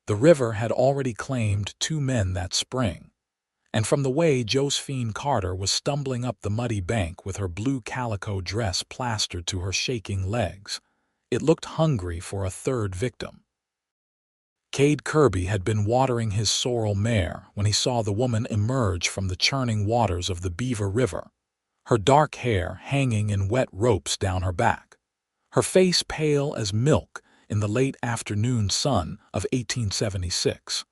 The river had already claimed 2 men that spring, and from the way Josephine Carter was stumbling up the muddy bank with her blue calico dress plastered to her shaking legs, it looked hungry for a third victim. Kade Kirby had been watering his sorrel mare when he saw the woman emerge from the churning waters of the Beaver River, her dark hair hanging in wet ropes down her back, her face pale as milk in the late afternoon sun of 1876.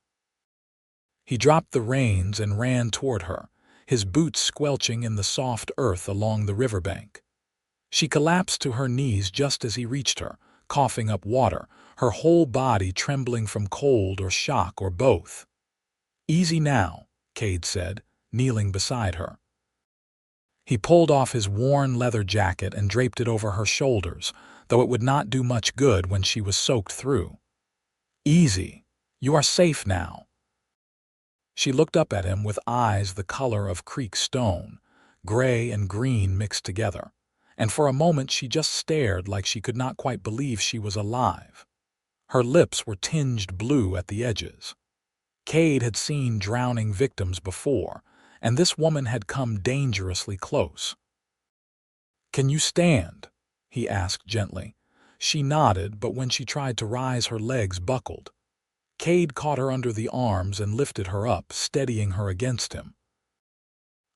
He dropped the reins and ran toward her, his boots squelching in the soft earth along the riverbank. She collapsed to her knees just as he reached her, coughing up water, her whole body trembling from cold or shock or both. "Easy now," Kade said, kneeling beside her. He pulled off his worn leather jacket and draped it over her shoulders, though it would not do much good when she was soaked through. "Easy. You are safe now." She looked up at him with eyes the color of creek stone, gray and green mixed together, and for a moment she just stared like she could not quite believe she was alive. Her lips were tinged blue at the edges. Kade had seen drowning victims before, and this woman had come dangerously close. "Can you stand?" he asked gently. She nodded, but when she tried to rise her legs buckled. Kade caught her under the arms and lifted her up, steadying her against him.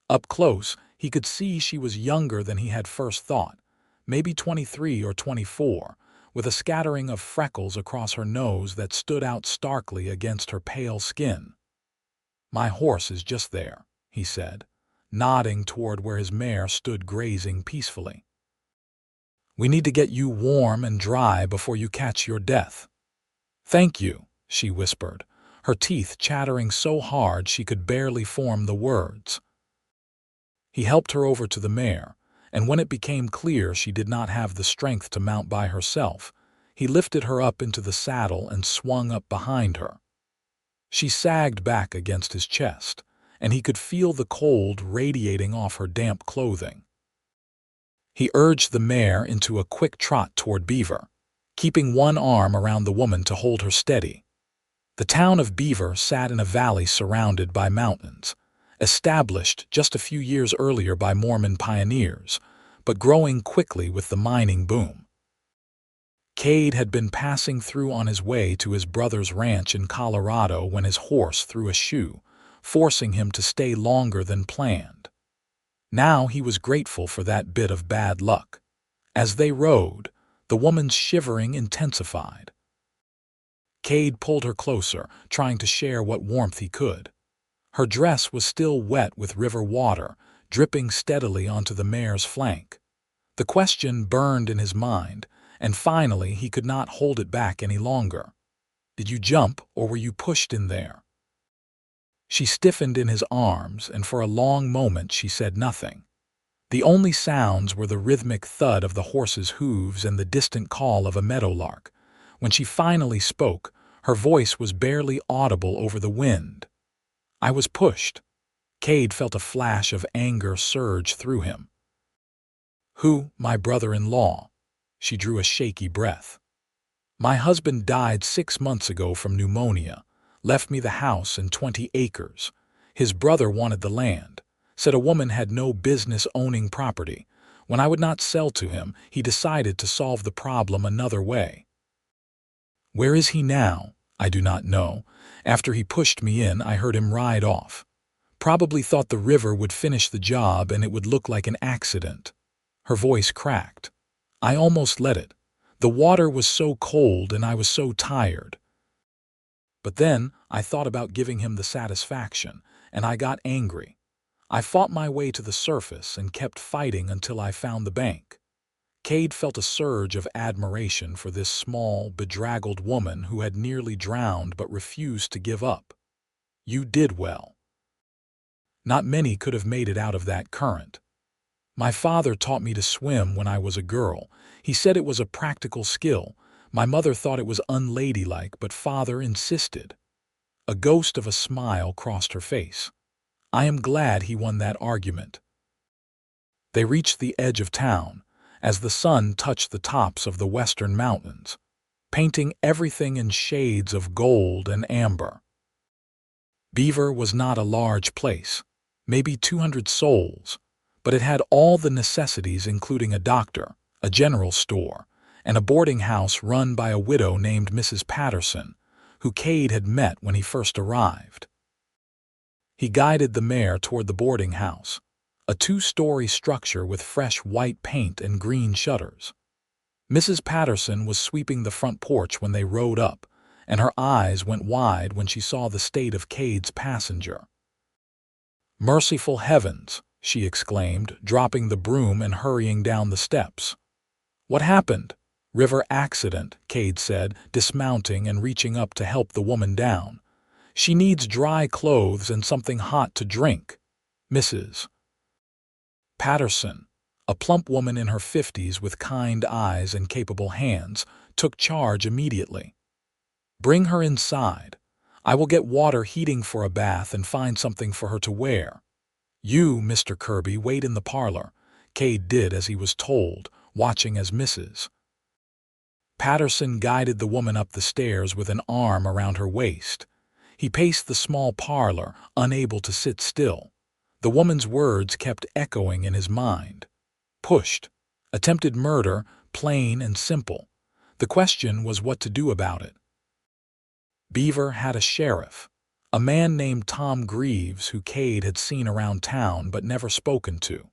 Up close, he could see she was younger than he had first thought, maybe 23 or 24, with a scattering of freckles across her nose that stood out starkly against her pale skin. "My horse is just there," he said, nodding toward where his mare stood grazing peacefully. "We need to get you warm and dry before you catch your death." "Thank you," she whispered, her teeth chattering so hard she could barely form the words. He helped her over to the mare, and when it became clear she did not have the strength to mount by herself, he lifted her up into the saddle and swung up behind her. She sagged back against his chest, and he could feel the cold radiating off her damp clothing. He urged the mare into a quick trot toward Beaver, keeping one arm around the woman to hold her steady. The town of Beaver sat in a valley surrounded by mountains, established just a few years earlier by Mormon pioneers, but growing quickly with the mining boom. Kade had been passing through on his way to his brother's ranch in Colorado when his horse threw a shoe, forcing him to stay longer than planned. Now he was grateful for that bit of bad luck. As they rode, the woman's shivering intensified. Kade pulled her closer, trying to share what warmth he could. Her dress was still wet with river water, dripping steadily onto the mare's flank. The question burned in his mind, and finally he could not hold it back any longer. "Did you jump, or were you pushed in there?" She stiffened in his arms, and for a long moment she said nothing. The only sounds were the rhythmic thud of the horse's hooves and the distant call of a meadowlark. When she finally spoke, her voice was barely audible over the wind. "I was pushed." Kade felt a flash of anger surge through him. "Who, my brother-in-law?" She drew a shaky breath. "My husband died 6 months ago from pneumonia, left me the house and 20 acres. His brother wanted the land, said a woman had no business owning property. When I would not sell to him, he decided to solve the problem another way. Where is he now? I do not know. After he pushed me in, I heard him ride off. Probably thought the river would finish the job and it would look like an accident." Her voice cracked. "I almost let it. The water was so cold and I was so tired. But then I thought about giving him the satisfaction, and I got angry. I fought my way to the surface and kept fighting until I found the bank." Kade felt a surge of admiration for this small, bedraggled woman who had nearly drowned but refused to give up. "You did well. Not many could have made it out of that current. My father taught me to swim when I was a girl. He said it was a practical skill. My mother thought it was unladylike, but father insisted." A ghost of a smile crossed her face. "I am glad he won that argument." They reached the edge of town, as the sun touched the tops of the western mountains. painting everything in shades of gold and amber. Beaver was not a large place, maybe 200 souls, but it had all the necessities including a doctor, a general store, and a boarding house run by a widow named Mrs. Patterson, who Kade had met when he first arrived. He guided the mare toward the boarding house, a 2-story structure with fresh white paint and green shutters. Mrs. Patterson was sweeping the front porch when they rode up, and her eyes went wide when she saw the state of Kade's passenger. "Merciful heavens!" she exclaimed, dropping the broom and hurrying down the steps. "What happened?" "River accident," Kade said, dismounting and reaching up to help the woman down. "She needs dry clothes and something hot to drink." Mrs. Patterson, a plump woman in her 50s with kind eyes and capable hands, took charge immediately. "Bring her inside. I will get water heating for a bath and find something for her to wear. You, Mr. Kirby, wait in the parlor." Kade did as he was told, watching as Mrs. Patterson guided the woman up the stairs with an arm around her waist. He paced the small parlor, unable to sit still. The woman's words kept echoing in his mind. Pushed. Attempted murder, plain and simple. The question was what to do about it. Beaver had a sheriff, a man named Tom Greaves who Kade had seen around town but never spoken to.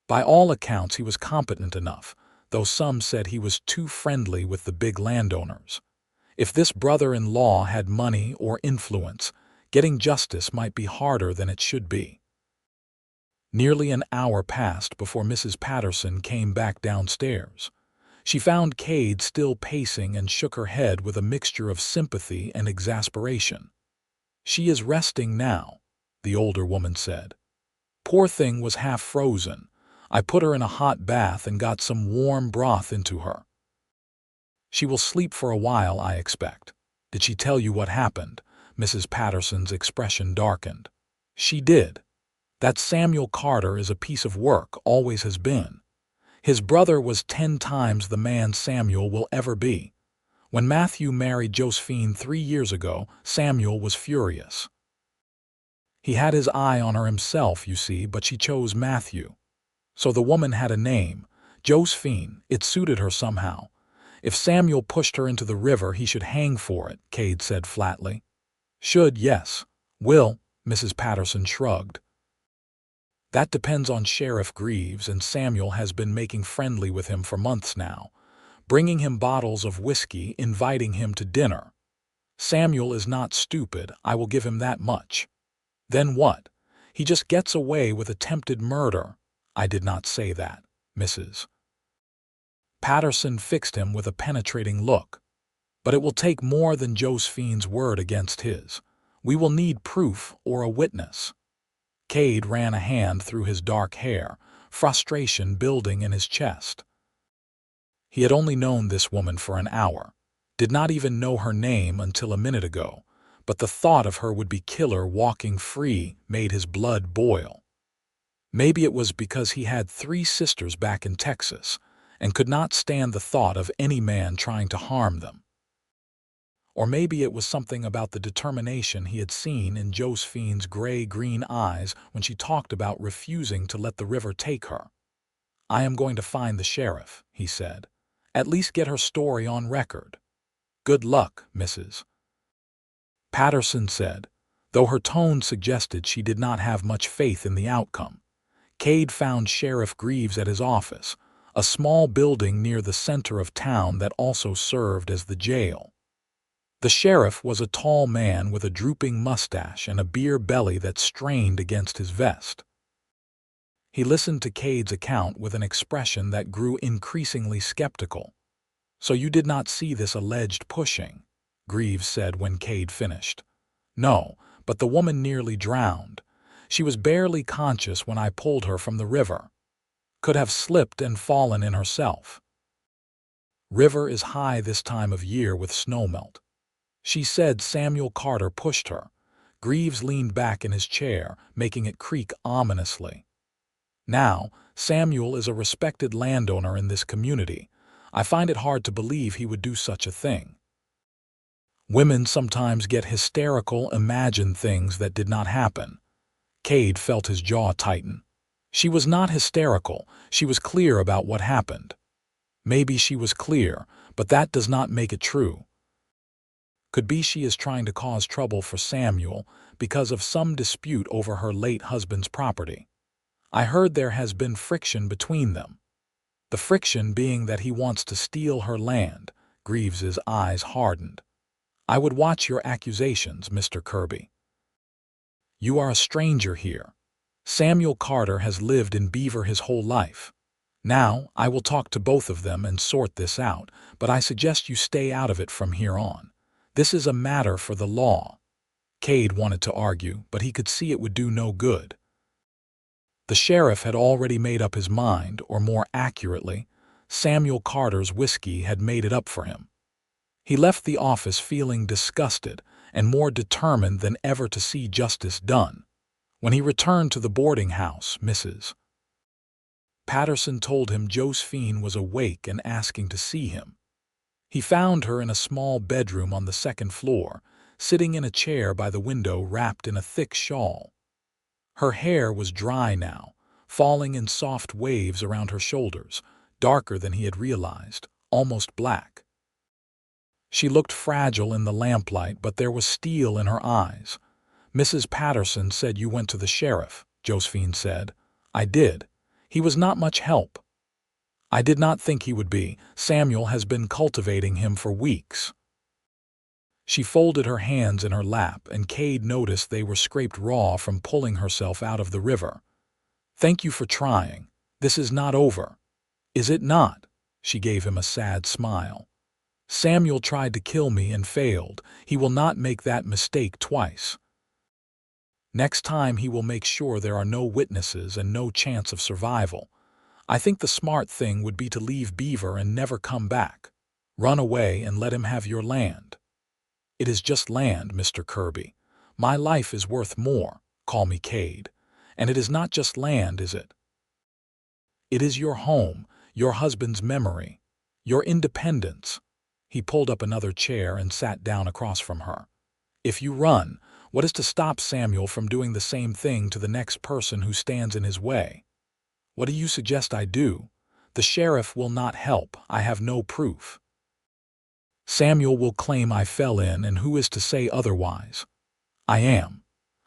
By all accounts he was competent enough, though some said he was too friendly with the big landowners. If this brother-in-law had money or influence, getting justice might be harder than it should be. Nearly an hour passed before Mrs. Patterson came back downstairs. She found Kade still pacing and shook her head with a mixture of sympathy and exasperation. "She is resting now," the older woman said. "Poor thing was half frozen. I put her in a hot bath and got some warm broth into her. She will sleep for a while, I expect." "Did she tell you what happened?" Mrs. Patterson's expression darkened. "She did. That Samuel Carter is a piece of work, always has been. His brother was 10 times the man Samuel will ever be. When Matthew married Josephine 3 years ago, Samuel was furious. He had his eye on her himself, you see, but she chose Matthew. So the woman had a name, Josephine. It suited her somehow. If Samuel pushed her into the river, he should hang for it," Kade said flatly. "Should, yes. Will," Mrs. Patterson shrugged. "That depends on Sheriff Greaves, and Samuel has been making friendly with him for months now, bringing him bottles of whiskey, inviting him to dinner. Samuel is not stupid, I will give him that much. Then what? He just gets away with attempted murder." "I did not say that." Mrs. Patterson fixed him with a penetrating look. "But it will take more than Josephine's word against his. We will need proof or a witness." Kade ran a hand through his dark hair, frustration building in his chest. He had only known this woman for an hour, did not even know her name until a minute ago, but the thought of her would-be killer walking free made his blood boil. Maybe it was because he had 3 sisters back in Texas and could not stand the thought of any man trying to harm them. Or maybe it was something about the determination he had seen in Josephine's gray-green eyes when she talked about refusing to let the river take her. "I am going to find the sheriff," he said. "At least get her story on record." "Good luck, Mrs. Patterson said, though her tone suggested she did not have much faith in the outcome. Kade found Sheriff Greaves at his office, a small building near the center of town that also served as the jail. The sheriff was a tall man with a drooping mustache and a beer belly that strained against his vest. He listened to Kade's account with an expression that grew increasingly skeptical. "So you did not see this alleged pushing?" Greaves said when Kade finished. "No, but the woman nearly drowned. She was barely conscious when I pulled her from the river. Could have slipped and fallen in herself. River is high this time of year with snowmelt. She said Samuel Carter pushed her." Greaves leaned back in his chair, making it creak ominously. "Now, Samuel is a respected landowner in this community, I find it hard to believe he would do such a thing. Women sometimes get hysterical, imagine things that did not happen. Kade felt his jaw tighten. She was not hysterical, she was clear about what happened. Maybe she was clear, but that does not make it true. Could be she is trying to cause trouble for Samuel because of some dispute over her late husband's property. I heard there has been friction between them. The friction being that he wants to steal her land. Greaves's eyes hardened. I would watch your accusations, Mr. Kirby. You are a stranger here. Samuel Carter has lived in Beaver his whole life. Now, I will talk to both of them and sort this out, but I suggest you stay out of it from here on. This is a matter for the law. Kade wanted to argue, but he could see it would do no good. The sheriff had already made up his mind, or more accurately, Samuel Carter's whiskey had made it up for him. He left the office feeling disgusted and more determined than ever to see justice done. When he returned to the boarding house, Mrs. Patterson told him Josephine was awake and asking to see him. He found her in a small bedroom on the second floor, sitting in a chair by the window wrapped in a thick shawl. Her hair was dry now, falling in soft waves around her shoulders, darker than he had realized, almost black. She looked fragile in the lamplight, but there was steel in her eyes. Mrs. Patterson said you went to the sheriff, Josephine said. I did. He was not much help. I did not think he would be. Samuel has been cultivating him for weeks. She folded her hands in her lap, and Kade noticed they were scraped raw from pulling herself out of the river. Thank you for trying. This is not over. Is it not? She gave him a sad smile. Samuel tried to kill me and failed. He will not make that mistake twice. Next time he will make sure there are no witnesses and no chance of survival. I think the smart thing would be to leave Beaver and never come back. Run away and let him have your land. It is just land, Mr. Kirby. My life is worth more, call me Kade. And it is not just land, is it? It is your home, your husband's memory, your independence. He pulled up another chair and sat down across from her. If you run, what is to stop Samuel from doing the same thing to the next person who stands in his way? What do you suggest I do? The sheriff will not help. I have no proof. Samuel will claim I fell in, and who is to say otherwise? I am.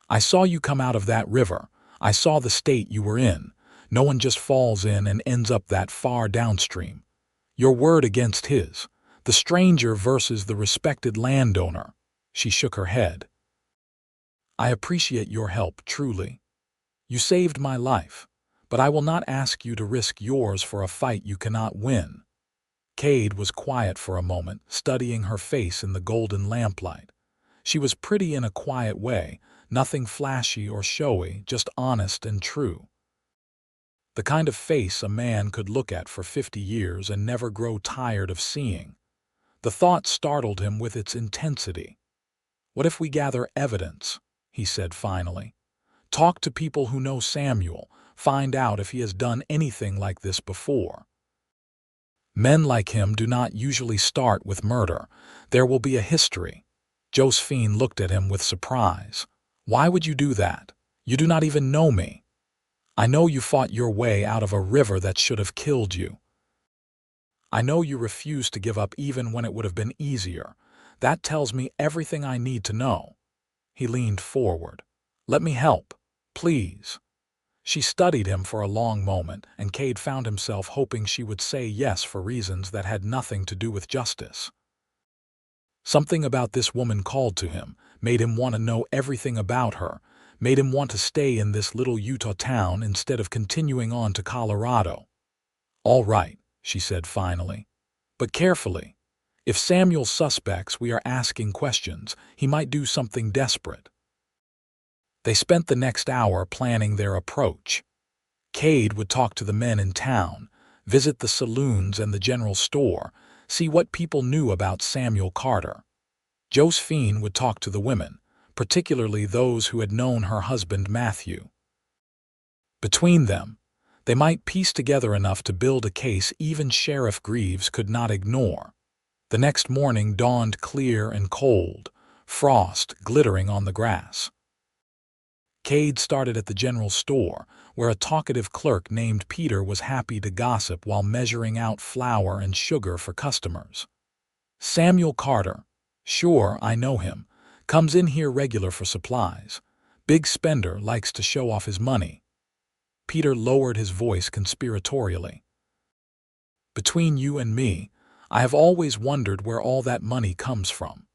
I saw you come out of that river. I saw the state you were in. No one just falls in and ends up that far downstream. Your word against his. The stranger versus the respected landowner. She shook her head. I appreciate your help, truly. You saved my life, but I will not ask you to risk yours for a fight you cannot win. Kade was quiet for a moment, studying her face in the golden lamplight. She was pretty in a quiet way, nothing flashy or showy, just honest and true. The kind of face a man could look at for 50 years and never grow tired of seeing. The thought startled him with its intensity. What if we gather evidence? He said finally. Talk to people who know Samuel, find out if he has done anything like this before. Men like him do not usually start with murder. There will be a history. Josephine looked at him with surprise. Why would you do that? You do not even know me. I know you fought your way out of a river that should have killed you. I know you refused to give up even when it would have been easier. That tells me everything I need to know. He leaned forward. Let me help, please. She studied him for a long moment, and Kade found himself hoping she would say yes for reasons that had nothing to do with justice. Something about this woman called to him, made him want to know everything about her, made him want to stay in this little Utah town instead of continuing on to Colorado. All right, she said finally. But carefully. If Samuel suspects we are asking questions, he might do something desperate. They spent the next hour planning their approach. Kade would talk to the men in town, visit the saloons and the general store, see what people knew about Samuel Carter. Josephine would talk to the women, particularly those who had known her husband Matthew. Between them, They might piece together enough to build a case even Sheriff Greaves could not ignore. The next morning dawned clear and cold, frost glittering on the grass. Kade started at the general store, where a talkative clerk named Peter was happy to gossip while measuring out flour and sugar for customers. Samuel Carter, sure, I know him, comes in here regular for supplies. Big spender, likes to show off his money. Peter lowered his voice conspiratorially. Between you and me, I have always wondered where all that money comes from.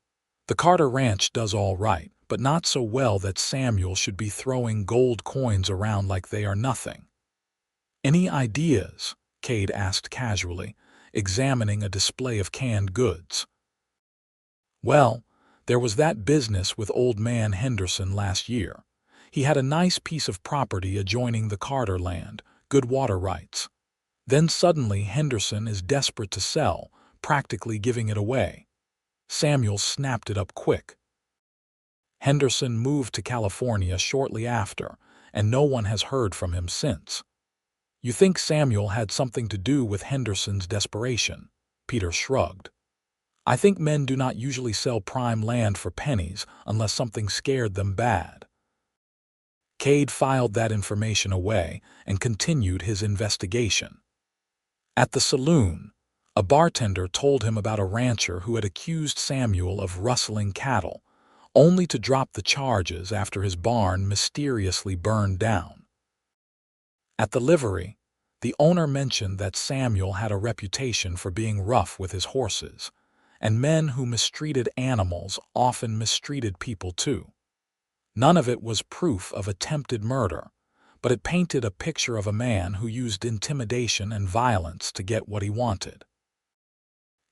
The Carter Ranch does all right, but not so well that Samuel should be throwing gold coins around like they are nothing. Any ideas? Kade asked casually, examining a display of canned goods. Well, there was that business with old man Henderson last year. He had a nice piece of property adjoining the Carter land, good water rights. Then suddenly Henderson is desperate to sell, practically giving it away. Samuel snapped it up quick. Henderson moved to California shortly after, and no one has heard from him since. You think Samuel had something to do with Henderson's desperation? Peter shrugged. I think men do not usually sell prime land for pennies unless something scared them bad. Kade filed that information away and continued his investigation. At the saloon, a bartender told him about a rancher who had accused Samuel of rustling cattle, only to drop the charges after his barn mysteriously burned down. At the livery, the owner mentioned that Samuel had a reputation for being rough with his horses, and men who mistreated animals often mistreated people too. None of it was proof of attempted murder, but it painted a picture of a man who used intimidation and violence to get what he wanted.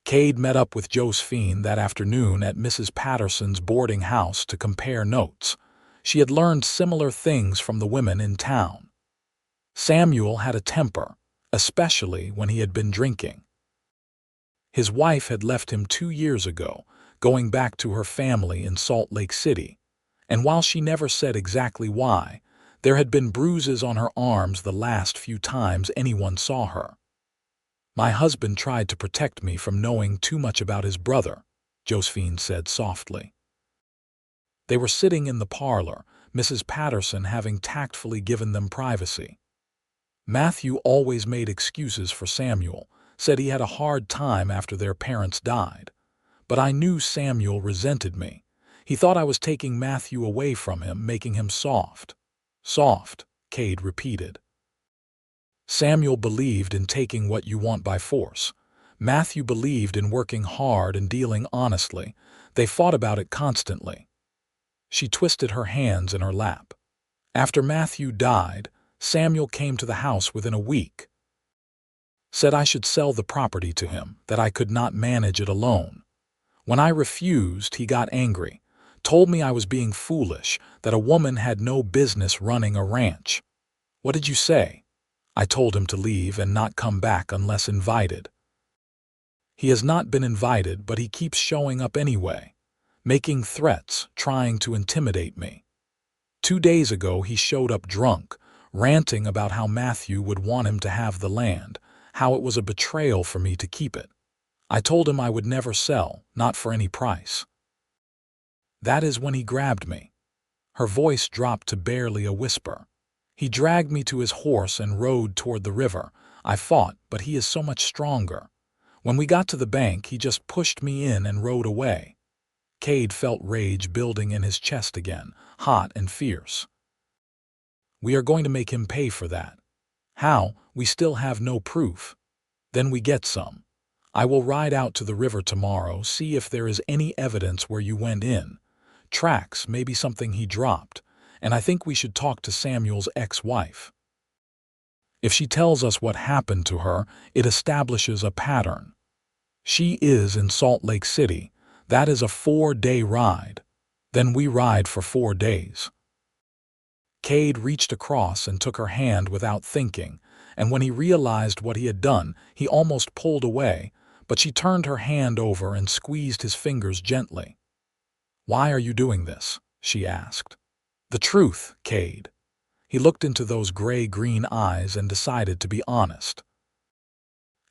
Kade met up with Josephine that afternoon at Mrs. Patterson's boarding house to compare notes. She had learned similar things from the women in town. Samuel had a temper, especially when he had been drinking. His wife had left him 2 years ago, going back to her family in Salt Lake City, and while she never said exactly why, there had been bruises on her arms the last few times anyone saw her. My husband tried to protect me from knowing too much about his brother, Josephine said softly. They were sitting in the parlor, Mrs. Patterson having tactfully given them privacy. Matthew always made excuses for Samuel, said he had a hard time after their parents died. But I knew Samuel resented me. He thought I was taking Matthew away from him, making him soft. Soft, Kade repeated. Samuel believed in taking what you want by force. Matthew believed in working hard and dealing honestly. They fought about it constantly. She twisted her hands in her lap. After Matthew died, Samuel came to the house within a week. Said I should sell the property to him, that I could not manage it alone. When I refused, he got angry, told me I was being foolish, that a woman had no business running a ranch. What did you say? I told him to leave and not come back unless invited. He has not been invited, but he keeps showing up anyway, making threats, trying to intimidate me. 2 days ago he showed up drunk, ranting about how Matthew would want him to have the land, how it was a betrayal for me to keep it. I told him I would never sell, not for any price. That is when he grabbed me. Her voice dropped to barely a whisper. He dragged me to his horse and rode toward the river. I fought, but he is so much stronger. When we got to the bank, he just pushed me in and rode away. Kade felt rage building in his chest again, hot and fierce. We are going to make him pay for that. How? We still have no proof. Then we get some. I will ride out to the river tomorrow, see if there is any evidence where you went in. Tracks, maybe something he dropped. And I think we should talk to Samuel's ex-wife. If she tells us what happened to her, it establishes a pattern. She is in Salt Lake City. That is a 4-day ride. Then we ride for 4 days. Kade reached across and took her hand without thinking, and when he realized what he had done, he almost pulled away, but she turned her hand over and squeezed his fingers gently. Why are you doing this? She asked. The truth, Kade. He looked into those gray-green eyes and decided to be honest.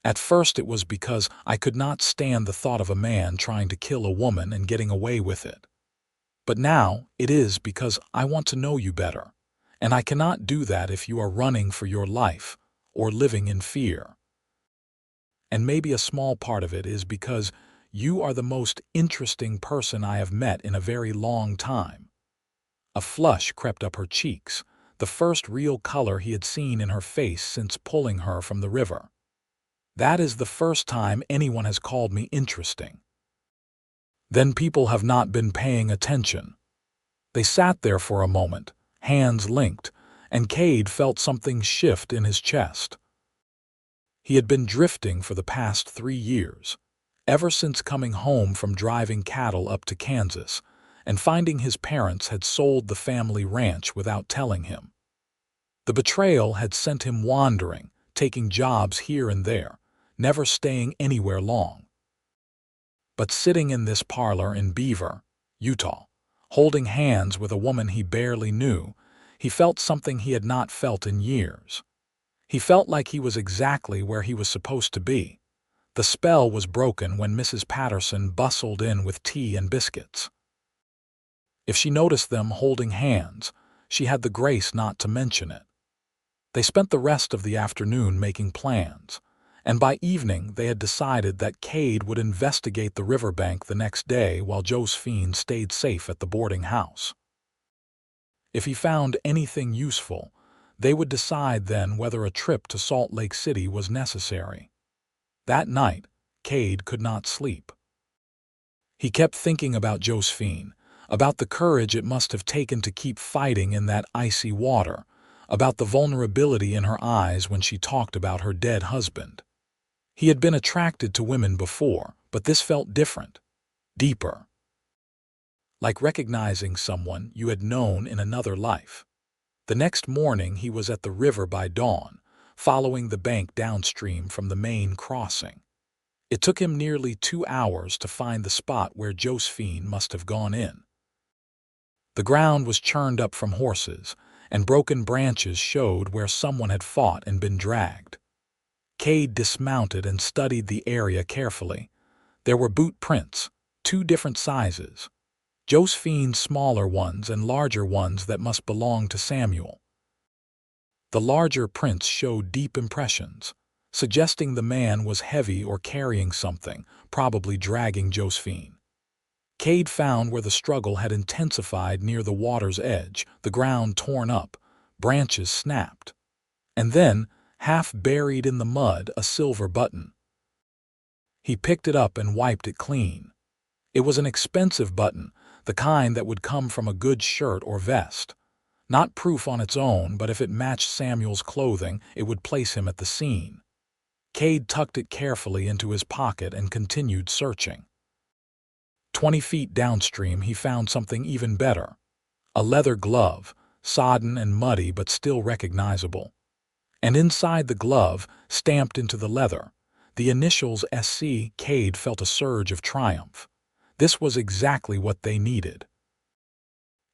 At first it was because I could not stand the thought of a man trying to kill a woman and getting away with it. But now it is because I want to know you better, and I cannot do that if you are running for your life or living in fear. And maybe a small part of it is because you are the most interesting person I have met in a very long time. A flush crept up her cheeks, the first real color he had seen in her face since pulling her from the river. That is the first time anyone has called me interesting. Then people have not been paying attention. They sat there for a moment, hands linked, and Kade felt something shift in his chest. He had been drifting for the past 3 years, ever since coming home from driving cattle up to Kansas and finding his parents had sold the family ranch without telling him. The betrayal had sent him wandering, taking jobs here and there, never staying anywhere long. But sitting in this parlor in Beaver, Utah, holding hands with a woman he barely knew, he felt something he had not felt in years. He felt like he was exactly where he was supposed to be. The spell was broken when Mrs. Patterson bustled in with tea and biscuits. If she noticed them holding hands, she had the grace not to mention it. They spent the rest of the afternoon making plans, and by evening they had decided that Kade would investigate the riverbank the next day while Josephine stayed safe at the boarding house. If he found anything useful, they would decide then whether a trip to Salt Lake City was necessary. That night, Kade could not sleep. He kept thinking about Josephine, about the courage it must have taken to keep fighting in that icy water, about the vulnerability in her eyes when she talked about her dead husband. He had been attracted to women before, but this felt different, deeper. Like recognizing someone you had known in another life. The next morning he was at the river by dawn, following the bank downstream from the main crossing. It took him nearly 2 hours to find the spot where Josephine must have gone in. The ground was churned up from horses, and broken branches showed where someone had fought and been dragged. Kade dismounted and studied the area carefully. There were boot prints, 2 different sizes. Josephine's smaller ones and larger ones that must belong to Samuel. The larger prints showed deep impressions, suggesting the man was heavy or carrying something, probably dragging Josephine. Kade found where the struggle had intensified near the water's edge, the ground torn up, branches snapped. And then, half buried in the mud, a silver button. He picked it up and wiped it clean. It was an expensive button, the kind that would come from a good shirt or vest. Not proof on its own, but if it matched Samuel's clothing, it would place him at the scene. Kade tucked it carefully into his pocket and continued searching. 20 feet downstream he found something even better. A leather glove, sodden and muddy but still recognizable. And inside the glove, stamped into the leather, the initials SC. Kade felt a surge of triumph. This was exactly what they needed.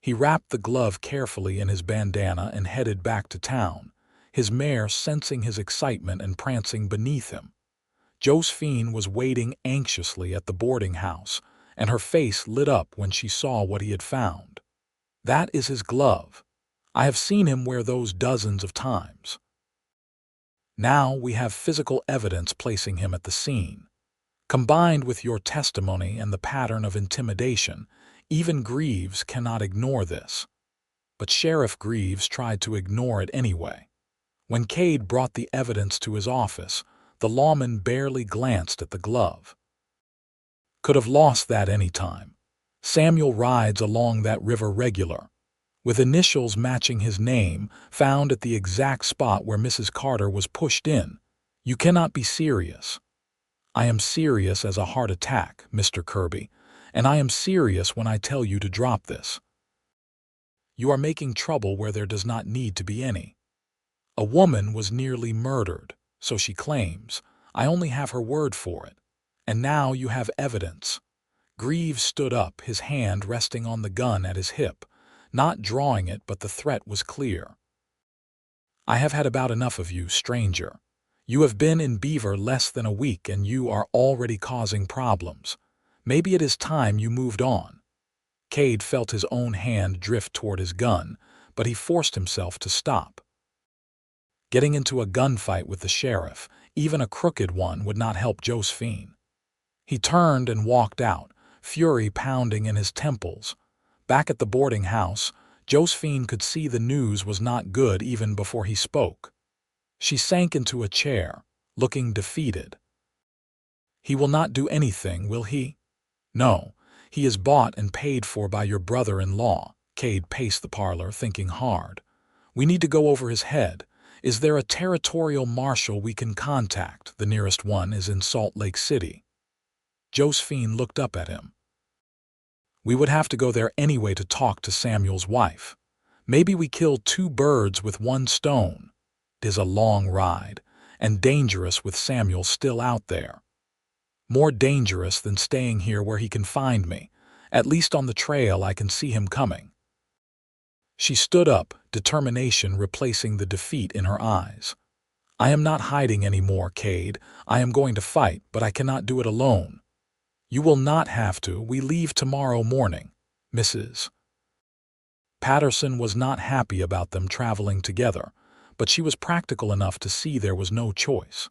He wrapped the glove carefully in his bandana and headed back to town, his mare sensing his excitement and prancing beneath him. Josephine was waiting anxiously at the boarding house, and her face lit up when she saw what he had found. That is his glove. I have seen him wear those dozens of times. Now we have physical evidence placing him at the scene. Combined with your testimony and the pattern of intimidation, even Greaves cannot ignore this. But Sheriff Greaves tried to ignore it anyway. When Kade brought the evidence to his office, the lawman barely glanced at the glove. Could have lost that any time. Samuel rides along that river regular, with initials matching his name, found at the exact spot where Mrs. Carter was pushed in. You cannot be serious. I am serious as a heart attack, Mr. Kirby, and I am serious when I tell you to drop this. You are making trouble where there does not need to be any. A woman was nearly murdered, so she claims. I only have her word for it. And now you have evidence. Greaves stood up, his hand resting on the gun at his hip, not drawing it, but the threat was clear. I have had about enough of you, stranger. You have been in Beaver less than a week and you are already causing problems. Maybe it is time you moved on. Kade felt his own hand drift toward his gun, but he forced himself to stop. Getting into a gunfight with the sheriff, even a crooked one, would not help Josephine. He turned and walked out, fury pounding in his temples. Back at the boarding house, Josephine could see the news was not good even before he spoke. She sank into a chair, looking defeated. He will not do anything, will he? No, he is bought and paid for by your brother-in-law. Kade paced the parlor, thinking hard. We need to go over his head. Is there a territorial marshal we can contact? The nearest one is in Salt Lake City. Josephine looked up at him. We would have to go there anyway to talk to Samuel's wife. Maybe we kill two birds with one stone. It is a long ride, and dangerous with Samuel still out there. More dangerous than staying here where he can find me. At least on the trail I can see him coming. She stood up, determination replacing the defeat in her eyes. I am not hiding anymore, Kade. I am going to fight, but I cannot do it alone. You will not have to. We leave tomorrow morning, Mrs. Patterson was not happy about them traveling together, but she was practical enough to see there was no choice.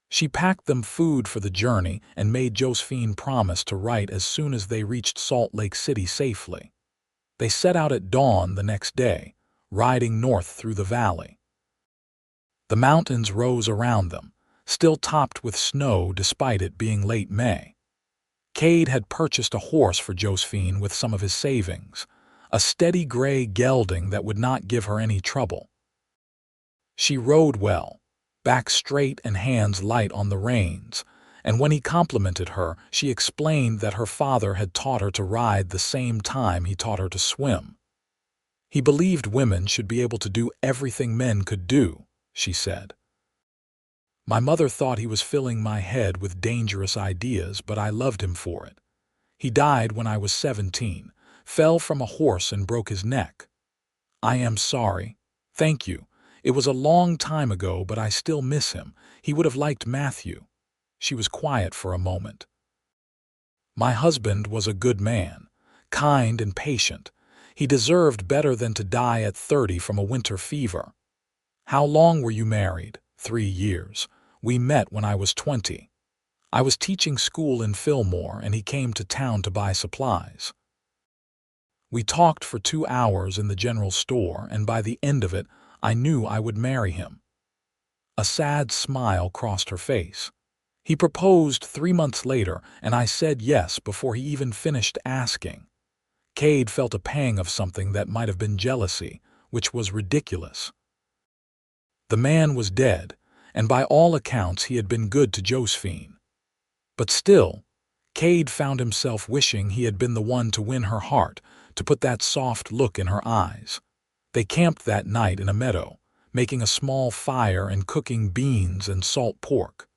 She packed them food for the journey and made Josephine promise to write as soon as they reached Salt Lake City safely. They set out at dawn the next day, riding north through the valley. The mountains rose around them, still topped with snow despite it being late May. Kade had purchased a horse for Josephine with some of his savings, a steady gray gelding that would not give her any trouble. She rode well, back straight and hands light on the reins, and when he complimented her, she explained that her father had taught her to ride the same time he taught her to swim. He believed women should be able to do everything men could do, she said. My mother thought he was filling my head with dangerous ideas, but I loved him for it. He died when I was 17, fell from a horse and broke his neck. I am sorry. Thank you. It was a long time ago, but I still miss him. He would have liked Matthew. She was quiet for a moment. My husband was a good man, kind and patient. He deserved better than to die at 30 from a winter fever. How long were you married? 3 years. We met when I was 20. I was teaching school in Fillmore and he came to town to buy supplies. We talked for 2 hours in the general store and by the end of it, I knew I would marry him. A sad smile crossed her face. He proposed 3 months later and I said yes before he even finished asking. Kade felt a pang of something that might have been jealousy, which was ridiculous. The man was dead, and by all accounts he had been good to Josephine. But still, Kade found himself wishing he had been the one to win her heart, to put that soft look in her eyes. They camped that night in a meadow, making a small fire and cooking beans and salt pork.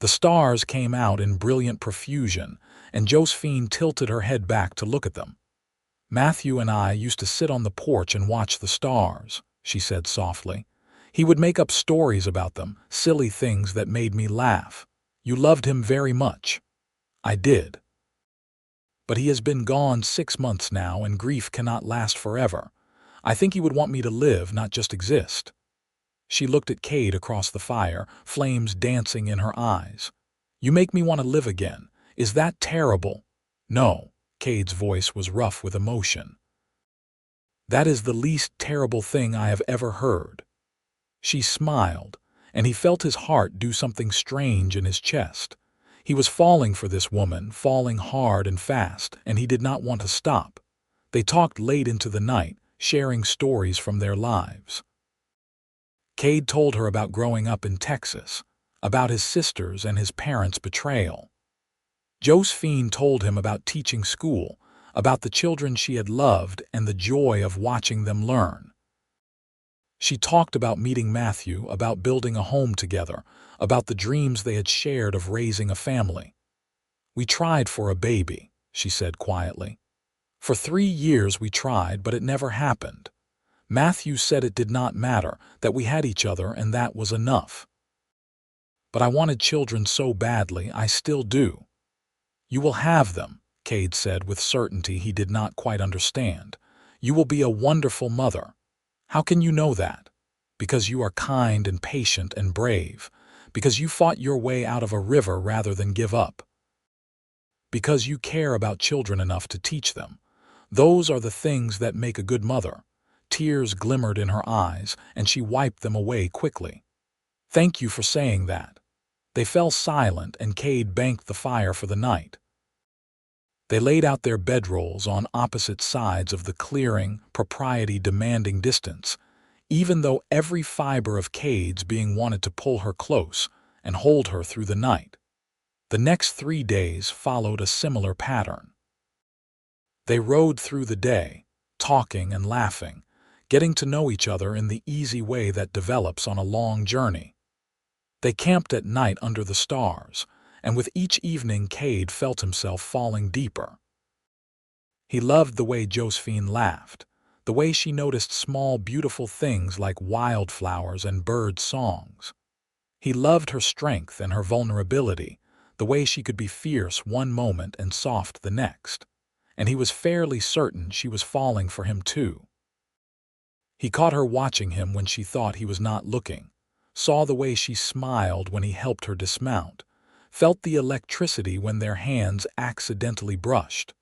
The stars came out in brilliant profusion, and Josephine tilted her head back to look at them. Matthew and I used to sit on the porch and watch the stars, she said softly. He would make up stories about them, silly things that made me laugh. You loved him very much. I did. But he has been gone 6 months now, and grief cannot last forever. I think he would want me to live, not just exist. She looked at Kade across the fire, flames dancing in her eyes. You make me want to live again. Is that terrible? No. Kade's voice was rough with emotion. That is the least terrible thing I have ever heard. She smiled, and he felt his heart do something strange in his chest. He was falling for this woman, falling hard and fast, and he did not want to stop. They talked late into the night, sharing stories from their lives. Kade told her about growing up in Texas, about his sisters and his parents' betrayal. Josephine told him about teaching school, about the children she had loved and the joy of watching them learn. She talked about meeting Matthew, about building a home together, about the dreams they had shared of raising a family. We tried for a baby, she said quietly. For 3 years we tried, but it never happened. Matthew said it did not matter, that we had each other and that was enough. But I wanted children so badly, I still do. You will have them, Kade said with certainty he did not quite understand. You will be a wonderful mother. How can you know that? Because you are kind and patient and brave. Because you fought your way out of a river rather than give up. Because you care about children enough to teach them. Those are the things that make a good mother. Tears glimmered in her eyes, and she wiped them away quickly. Thank you for saying that. They fell silent, and Kade banked the fire for the night. They laid out their bedrolls on opposite sides of the clearing, propriety-demanding distance, even though every fiber of Kade's being wanted to pull her close and hold her through the night. The next 3 days followed a similar pattern. They rode through the day, talking and laughing, getting to know each other in the easy way that develops on a long journey. They camped at night under the stars, and with each evening Kade felt himself falling deeper. He loved the way Josephine laughed, the way she noticed small beautiful things like wildflowers and bird songs. He loved her strength and her vulnerability, the way she could be fierce one moment and soft the next, and he was fairly certain she was falling for him too. He caught her watching him when she thought he was not looking, saw the way she smiled when he helped her dismount, felt the electricity when their hands accidentally brushed.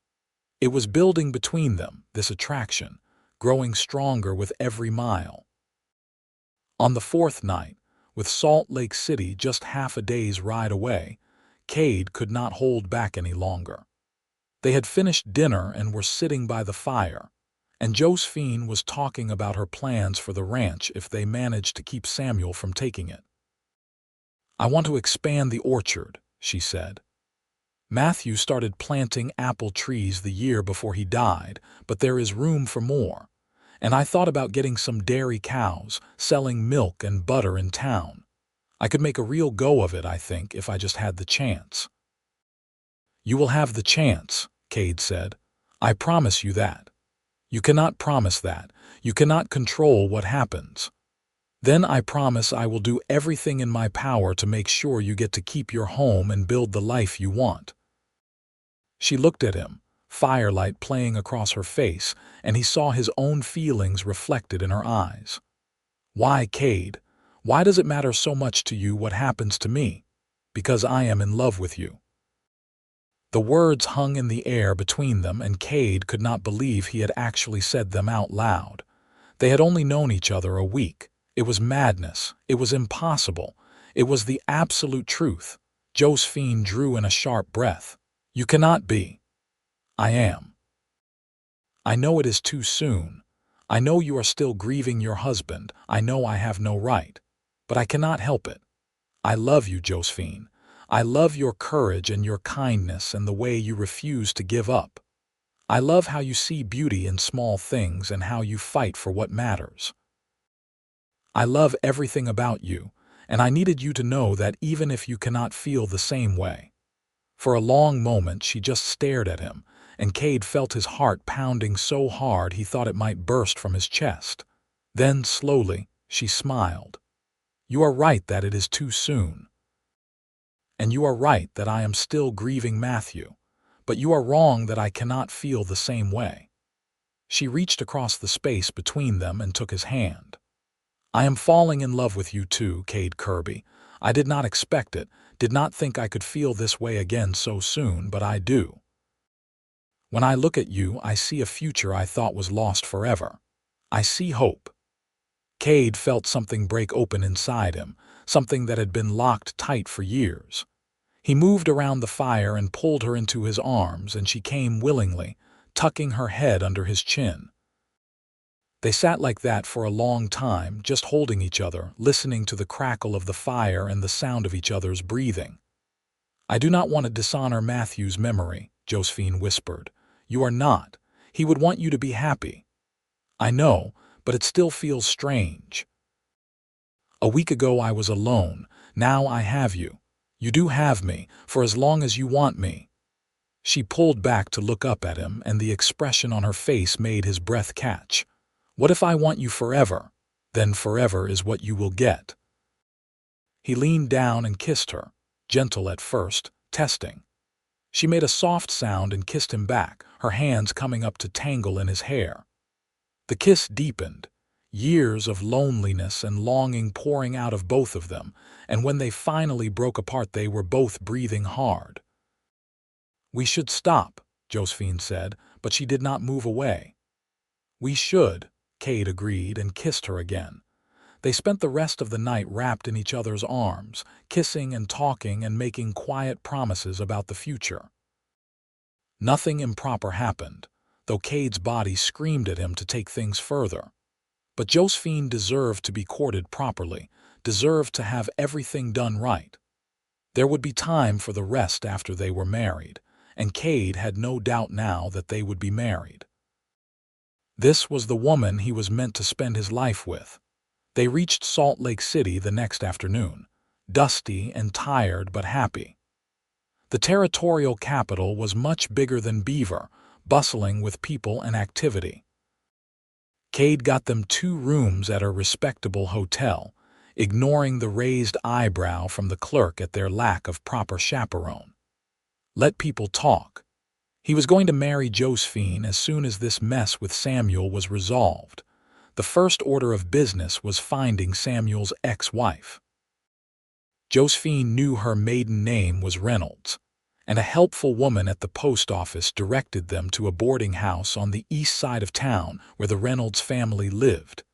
It was building between them, this attraction, growing stronger with every mile. On the 4th night, with Salt Lake City just half a day's ride away, Kade could not hold back any longer. They had finished dinner and were sitting by the fire, and Josephine was talking about her plans for the ranch if they managed to keep Samuel from taking it. I want to expand the orchard, she said. Matthew started planting apple trees the year before he died, but there is room for more. And I thought about getting some dairy cows, selling milk and butter in town. I could make a real go of it, I think, if I just had the chance. You will have the chance, Kade said. I promise you that. You cannot promise that. You cannot control what happens. Then I promise I will do everything in my power to make sure you get to keep your home and build the life you want. She looked at him, firelight playing across her face, and he saw his own feelings reflected in her eyes. Why, Kade? Why does it matter so much to you what happens to me? Because I am in love with you. The words hung in the air between them, and Kade could not believe he had actually said them out loud. They had only known each other a week. It was madness. It was impossible. It was the absolute truth. Josephine drew in a sharp breath. You cannot be. I am. I know it is too soon. I know you are still grieving your husband. I know I have no right. But I cannot help it. I love you, Josephine. I love your courage and your kindness and the way you refuse to give up. I love how you see beauty in small things and how you fight for what matters. I love everything about you, and I needed you to know that even if you cannot feel the same way. For a long moment she just stared at him, and Kade felt his heart pounding so hard he thought it might burst from his chest. Then, slowly, she smiled. You are right that it is too soon. And you are right that I am still grieving Matthew, but you are wrong that I cannot feel the same way. She reached across the space between them and took his hand. I am falling in love with you too, Kade Kirby. I did not expect it, did not think I could feel this way again so soon, but I do. When I look at you, I see a future I thought was lost forever. I see hope. Kade felt something break open inside him, something that had been locked tight for years. He moved around the fire and pulled her into his arms, and she came willingly, tucking her head under his chin. They sat like that for a long time, just holding each other, listening to the crackle of the fire and the sound of each other's breathing. I do not want to dishonor Matthew's memory, Josephine whispered. You are not. He would want you to be happy. I know, but it still feels strange. A week ago I was alone. Now I have you. You do have me, for as long as you want me. She pulled back to look up at him, and the expression on her face made his breath catch. What if I want you forever? Then forever is what you will get." He leaned down and kissed her, gentle at first, testing. She made a soft sound and kissed him back, her hands coming up to tangle in his hair. The kiss deepened, years of loneliness and longing pouring out of both of them, and when they finally broke apart they were both breathing hard. "We should stop," Josephine said, but she did not move away. "We should," Kade agreed and kissed her again. They spent the rest of the night wrapped in each other's arms, kissing and talking and making quiet promises about the future. Nothing improper happened, though Kade's body screamed at him to take things further. But Josephine deserved to be courted properly, deserved to have everything done right. There would be time for the rest after they were married, and Kade had no doubt now that they would be married. This was the woman he was meant to spend his life with. They reached Salt Lake City the next afternoon, dusty and tired but happy. The territorial capital was much bigger than Beaver, bustling with people and activity. Kade got them 2 rooms at a respectable hotel, ignoring the raised eyebrow from the clerk at their lack of proper chaperone. Let people talk. He was going to marry Josephine as soon as this mess with Samuel was resolved. The first order of business was finding Samuel's ex-wife. Josephine knew her maiden name was Reynolds, and a helpful woman at the post office directed them to a boarding house on the east side of town where the Reynolds family lived.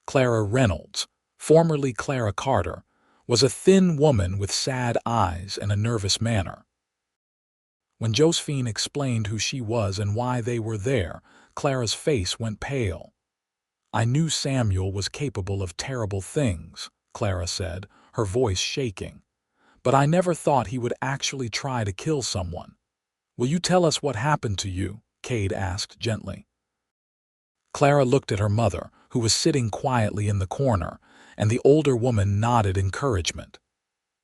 Clara Reynolds, formerly Clara Carter, was a thin woman with sad eyes and a nervous manner. When Josephine explained who she was and why they were there, Clara's face went pale. "I knew Samuel was capable of terrible things," Clara said, her voice shaking. "But I never thought he would actually try to kill someone." "Will you tell us what happened to you?" Kade asked gently. Clara looked at her mother, who was sitting quietly in the corner, and the older woman nodded encouragement.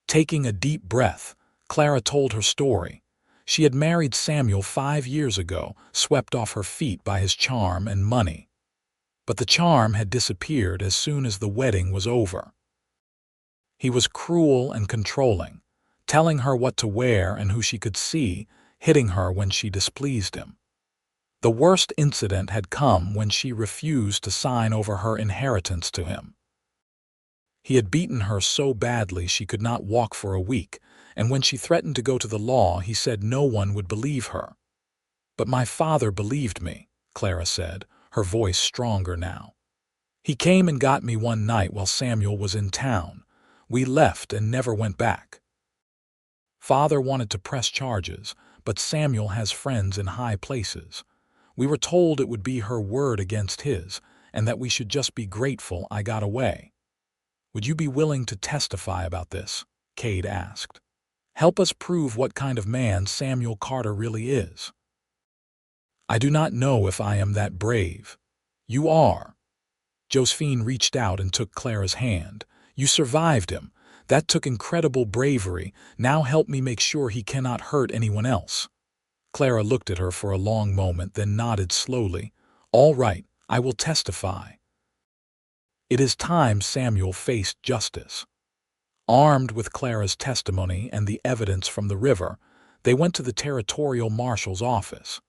Taking a deep breath, Clara told her story. She had married Samuel 5 years ago, swept off her feet by his charm and money. But the charm had disappeared as soon as the wedding was over. He was cruel and controlling, telling her what to wear and who she could see, hitting her when she displeased him. The worst incident had come when she refused to sign over her inheritance to him. He had beaten her so badly she could not walk for a week, and when she threatened to go to the law, he said no one would believe her. "But my father believed me," Clara said, her voice stronger now. "He came and got me one night while Samuel was in town. We left and never went back. Father wanted to press charges, but Samuel has friends in high places. We were told it would be her word against his, and that we should just be grateful I got away." "Would you be willing to testify about this?" Kade asked. "Help us prove what kind of man Samuel Carter really is." "I do not know if I am that brave." "You are." Josephine reached out and took Clara's hand. "You survived him. That took incredible bravery. Now help me make sure he cannot hurt anyone else." Clara looked at her for a long moment, then nodded slowly. "All right, I will testify." It is time Samuel faced justice. Armed with Clara's testimony and the evidence from the river, they went to the territorial marshal's office.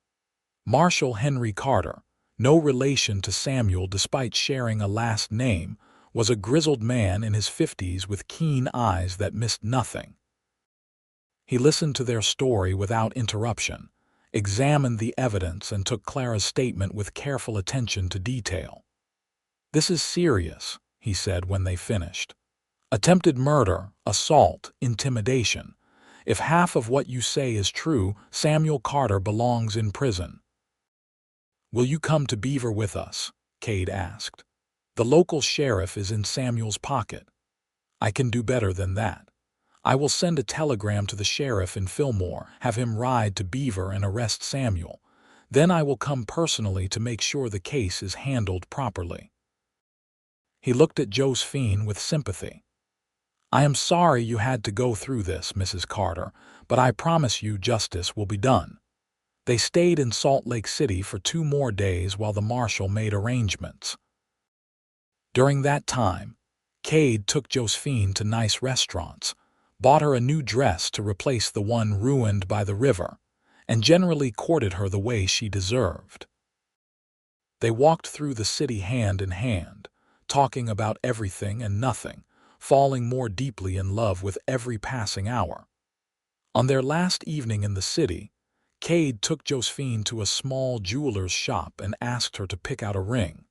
Marshal Henry Carter, no relation to Samuel despite sharing a last name, was a grizzled man in his 50s with keen eyes that missed nothing. He listened to their story without interruption, examined the evidence, and took Clara's statement with careful attention to detail. "This is serious," he said when they finished. "Attempted murder, assault, intimidation. If half of what you say is true, Samuel Carter belongs in prison." "Will you come to Beaver with us?" Kade asked. "The local sheriff is in Samuel's pocket." "I can do better than that. I will send a telegram to the sheriff in Fillmore, have him ride to Beaver and arrest Samuel. Then I will come personally to make sure the case is handled properly." He looked at Josephine with sympathy. "I am sorry you had to go through this, Mrs. Carter, but I promise you justice will be done." They stayed in Salt Lake City for 2 more days while the marshal made arrangements. During that time, Kade took Josephine to nice restaurants, bought her a new dress to replace the one ruined by the river, and generally courted her the way she deserved. They walked through the city hand in hand, talking about everything and nothing, falling more deeply in love with every passing hour. On their last evening in the city, Kade took Josephine to a small jeweler's shop and asked her to pick out a ring.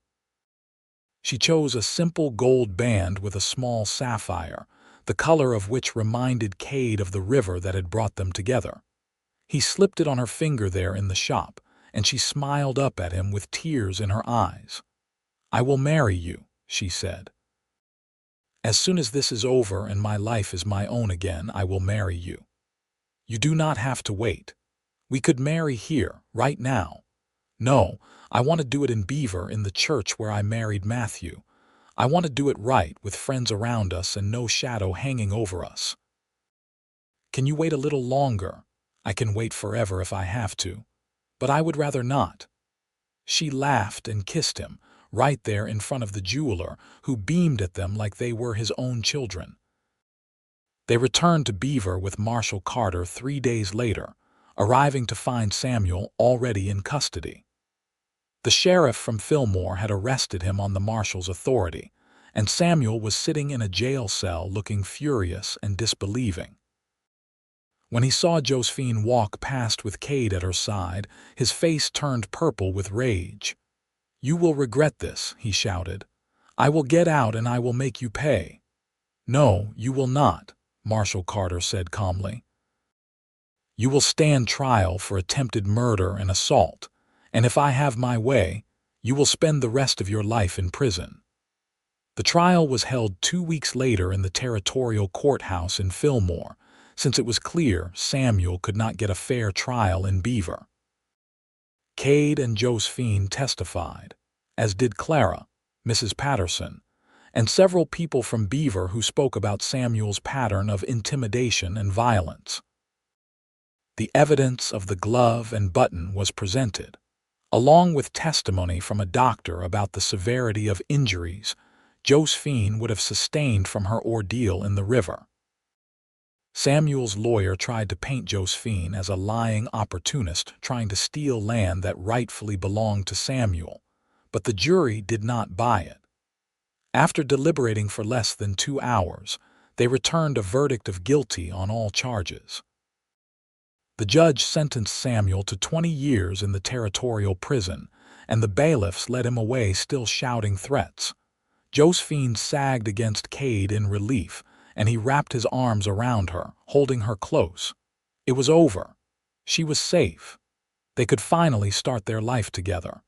She chose a simple gold band with a small sapphire, the color of which reminded Kade of the river that had brought them together. He slipped it on her finger there in the shop, and she smiled up at him with tears in her eyes. "I will marry you," she said. "As soon as this is over and my life is my own again, I will marry you. You do not have to wait. We could marry here, right now. No, I want to do it in Beaver, in the church where I married Matthew. I want to do it right, with friends around us and no shadow hanging over us. Can you wait a little longer? I can wait forever if I have to, but I would rather not." She laughed and kissed him, right there in front of the jeweler, who beamed at them like they were his own children. They returned to Beaver with Marshal Carter 3 days later, arriving to find Samuel already in custody. The sheriff from Fillmore had arrested him on the marshal's authority, and Samuel was sitting in a jail cell looking furious and disbelieving. When he saw Josephine walk past with Kade at her side, his face turned purple with rage. "You will regret this," he shouted. "I will get out and I will make you pay." "No, you will not," Marshal Carter said calmly. "You will stand trial for attempted murder and assault, and if I have my way, you will spend the rest of your life in prison." The trial was held 2 weeks later in the territorial courthouse in Fillmore, since it was clear Samuel could not get a fair trial in Beaver. Kade and Josephine testified, as did Clara, Mrs. Patterson, and several people from Beaver who spoke about Samuel's pattern of intimidation and violence. The evidence of the glove and button was presented, along with testimony from a doctor about the severity of injuries Josephine would have sustained from her ordeal in the river. Samuel's lawyer tried to paint Josephine as a lying opportunist trying to steal land that rightfully belonged to Samuel, but the jury did not buy it. After deliberating for less than 2 hours, they returned a verdict of guilty on all charges. The judge sentenced Samuel to 20 years in the territorial prison, and the bailiffs led him away still shouting threats. Josephine sagged against Kade in relief, and he wrapped his arms around her, holding her close. It was over. She was safe. They could finally start their life together.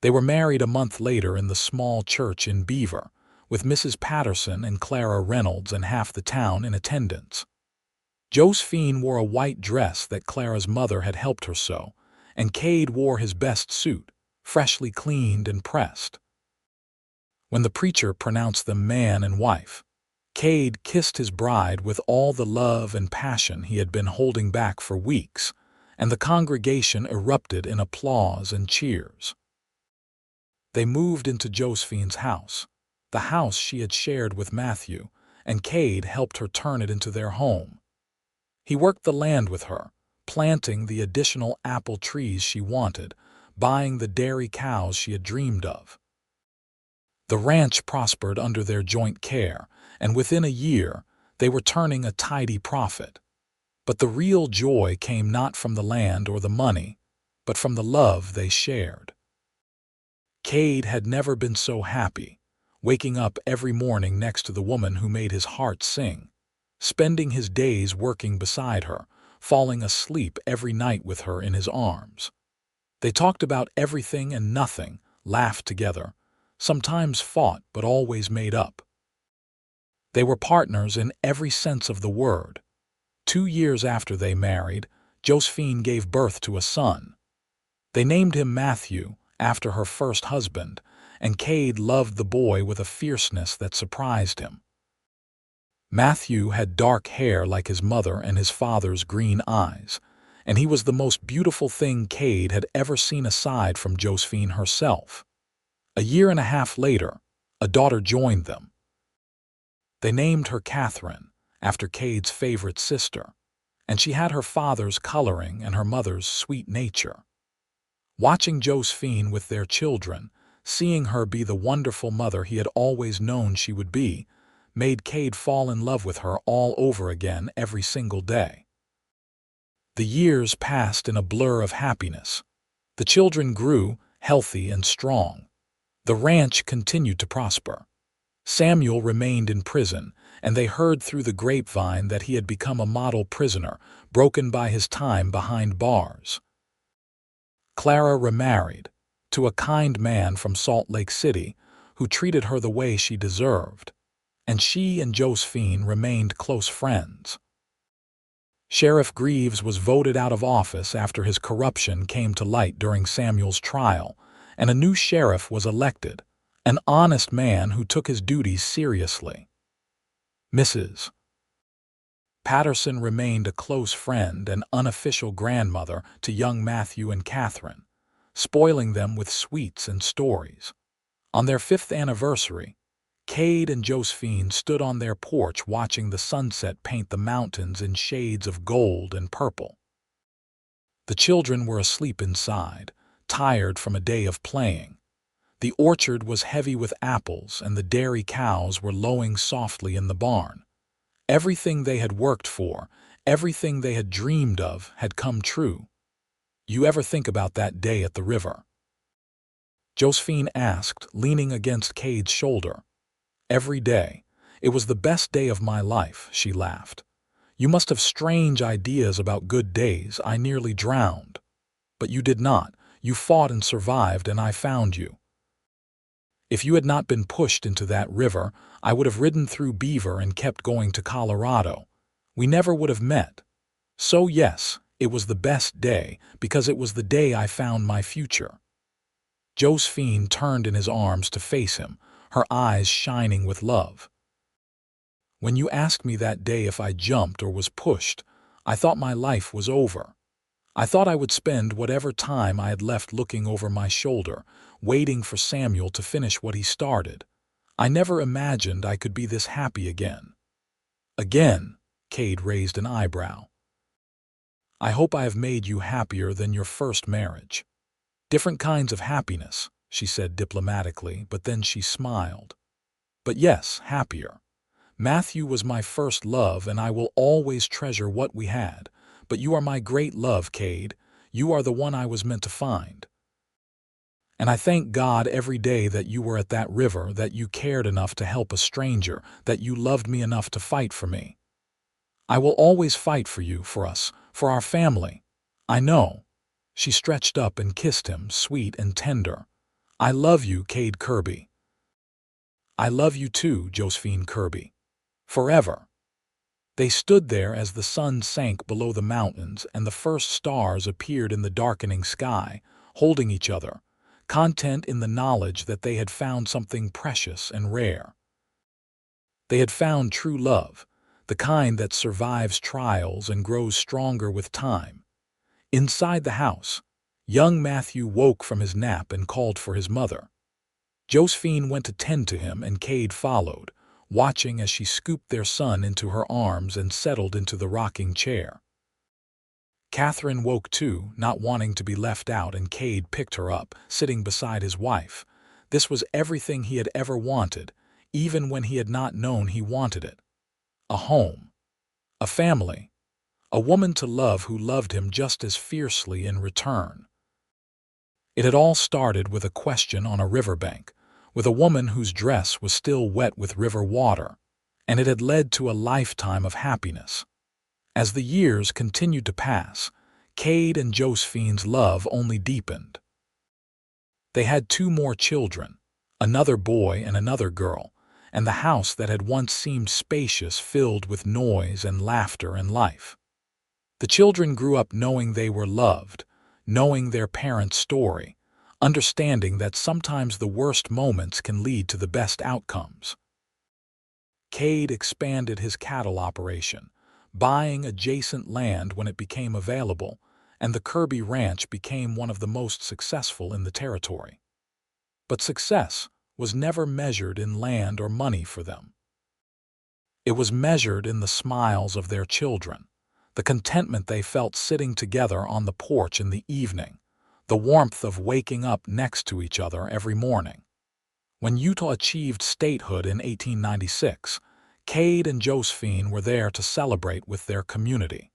They were married a month later in the small church in Beaver, with Mrs. Patterson and Clara Reynolds and half the town in attendance. Josephine wore a white dress that Clara's mother had helped her sew, and Kade wore his best suit, freshly cleaned and pressed. When the preacher pronounced them man and wife, Kade kissed his bride with all the love and passion he had been holding back for weeks, and the congregation erupted in applause and cheers. They moved into Josephine's house, the house she had shared with Matthew, and Kade helped her turn it into their home. He worked the land with her, planting the additional apple trees she wanted, buying the dairy cows she had dreamed of. The ranch prospered under their joint care, and within a year, they were turning a tidy profit. But the real joy came not from the land or the money, but from the love they shared. Kade had never been so happy, waking up every morning next to the woman who made his heart sing, spending his days working beside her, falling asleep every night with her in his arms. They talked about everything and nothing, laughed together, sometimes fought but always made up. They were partners in every sense of the word. 2 years after they married, Josephine gave birth to a son. They named him Matthew, after her first husband, and Kade loved the boy with a fierceness that surprised him. Matthew had dark hair like his mother and his father's green eyes, and he was the most beautiful thing Kade had ever seen aside from Josephine herself. A year and a half later, A daughter joined them. They named her Catherine, after Kade's favorite sister, and she had her father's coloring and her mother's sweet nature. Watching Josephine with their children, seeing her be the wonderful mother he had always known she would be, made Kade fall in love with her all over again every single day. The years passed in a blur of happiness. The children grew, healthy and strong. The ranch continued to prosper. Samuel remained in prison, and they heard through the grapevine that he had become a model prisoner, broken by his time behind bars. Clara remarried, to a kind man from Salt Lake City, who treated her the way she deserved, and she and Josephine remained close friends. Sheriff Greaves was voted out of office after his corruption came to light during Samuel's trial, and a new sheriff was elected, an honest man who took his duties seriously. Mrs. Patterson remained a close friend and unofficial grandmother to young Matthew and Catherine, spoiling them with sweets and stories. On their 5th anniversary, Kade and Josephine stood on their porch watching the sunset paint the mountains in shades of gold and purple. The children were asleep inside, tired from a day of playing. The orchard was heavy with apples and the dairy cows were lowing softly in the barn. Everything they had worked for, everything they had dreamed of, had come true. "You ever think about that day at the river?" Josephine asked, leaning against Kade's shoulder. "Every day. It was the best day of my life," she laughed. "You must have strange ideas about good days. I nearly drowned. But you did not. You fought and survived, and I found you. If you had not been pushed into that river, I would have ridden through Beaver and kept going to Colorado. We never would have met. So yes, it was the best day, because it was the day I found my future." Josephine turned in his arms to face him, her eyes shining with love. "When you asked me that day if I jumped or was pushed, I thought my life was over. I thought I would spend whatever time I had left looking over my shoulder, waiting for Samuel to finish what he started. I never imagined I could be this happy again." "Again?" Kade raised an eyebrow. "I hope I have made you happier than your first marriage." "Different kinds of happiness," she said diplomatically, but then she smiled. "But yes, happier. Matthew was my first love, and I will always treasure what we had. But you are my great love, Kade. You are the one I was meant to find. And I thank God every day that you were at that river, that you cared enough to help a stranger, that you loved me enough to fight for me. I will always fight for you, for us, for our family. I know." She stretched up and kissed him, sweet and tender. "I love you, Kade Kirby." "I love you too, Josephine Kirby. Forever." They stood there as the sun sank below the mountains and the first stars appeared in the darkening sky, holding each other, content in the knowledge that they had found something precious and rare. They had found true love, the kind that survives trials and grows stronger with time. Inside the house, young Matthew woke from his nap and called for his mother. Josephine went to tend to him and Kade followed, watching as she scooped their son into her arms and settled into the rocking chair. Catherine woke too, not wanting to be left out, and Kade picked her up, sitting beside his wife. This was everything he had ever wanted, even when he had not known he wanted it. A home, a family, a woman to love who loved him just as fiercely in return. It had all started with a question on a riverbank, with a woman whose dress was still wet with river water, and it had led to a lifetime of happiness. As the years continued to pass, Kade and Josephine's love only deepened. They had 2 more children, another boy and another girl, and the house that had once seemed spacious filled with noise and laughter and life. The children grew up knowing they were loved, knowing their parents' story, understanding that sometimes the worst moments can lead to the best outcomes. Kade expanded his cattle operation, buying adjacent land when it became available, and the Kirby Ranch became one of the most successful in the territory. But success was never measured in land or money for them. It was measured in the smiles of their children, the contentment they felt sitting together on the porch in the evening, the warmth of waking up next to each other every morning. When Utah achieved statehood in 1896, Kade and Josephine were there to celebrate with their community.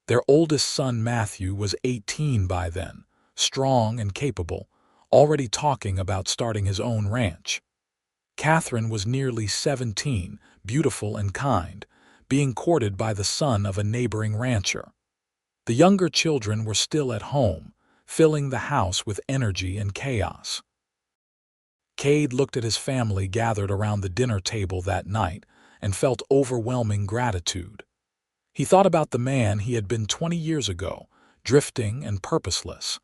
Their oldest son, Matthew, was 18 by then, strong and capable, already talking about starting his own ranch. Catherine was nearly 17, beautiful and kind, being courted by the son of a neighboring rancher. The younger children were still at home, filling the house with energy and chaos. Kade looked at his family gathered around the dinner table that night and felt overwhelming gratitude. He thought about the man he had been 20 years ago, drifting and purposeless,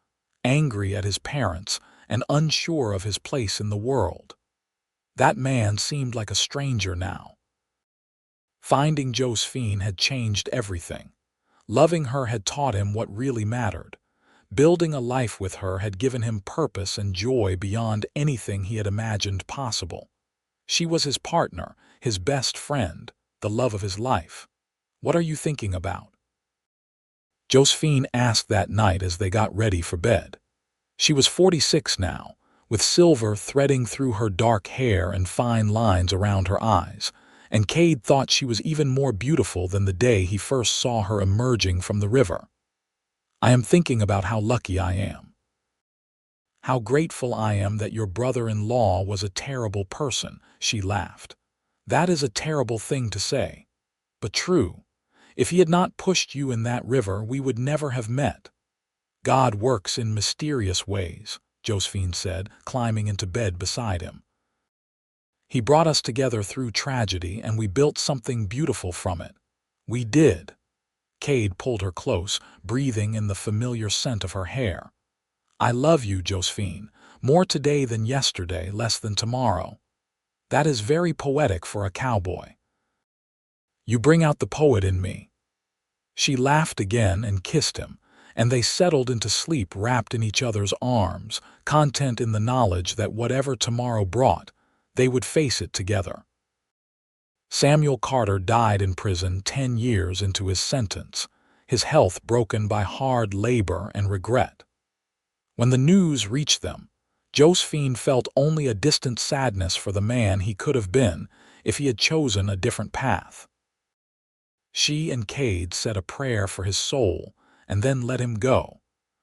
angry at his parents and unsure of his place in the world. That man seemed like a stranger now. Finding Josephine had changed everything. Loving her had taught him what really mattered. Building a life with her had given him purpose and joy beyond anything he had imagined possible. She was his partner, his best friend, the love of his life. "What are you thinking about?" Josephine asked that night as they got ready for bed. She was 46 now, with silver threading through her dark hair and fine lines around her eyes, and Kade thought she was even more beautiful than the day he first saw her emerging from the river. "I am thinking about how lucky I am. How grateful I am that your brother-in-law was a terrible person," she laughed. "That is a terrible thing to say, but true. If he had not pushed you in that river, we would never have met." "God works in mysterious ways," Josephine said, climbing into bed beside him. "He brought us together through tragedy, and we built something beautiful from it. We did." Kade pulled her close, breathing in the familiar scent of her hair. "I love you, Josephine, more today than yesterday, less than tomorrow." "That is very poetic for a cowboy." "You bring out the poet in me." She laughed again and kissed him, and they settled into sleep wrapped in each other's arms, content in the knowledge that whatever tomorrow brought, they would face it together. Samuel Carter died in prison 10 years into his sentence, his health broken by hard labor and regret. When the news reached them, Josephine felt only a distant sadness for the man he could have been if he had chosen a different path. She and Kade said a prayer for his soul and then let him go,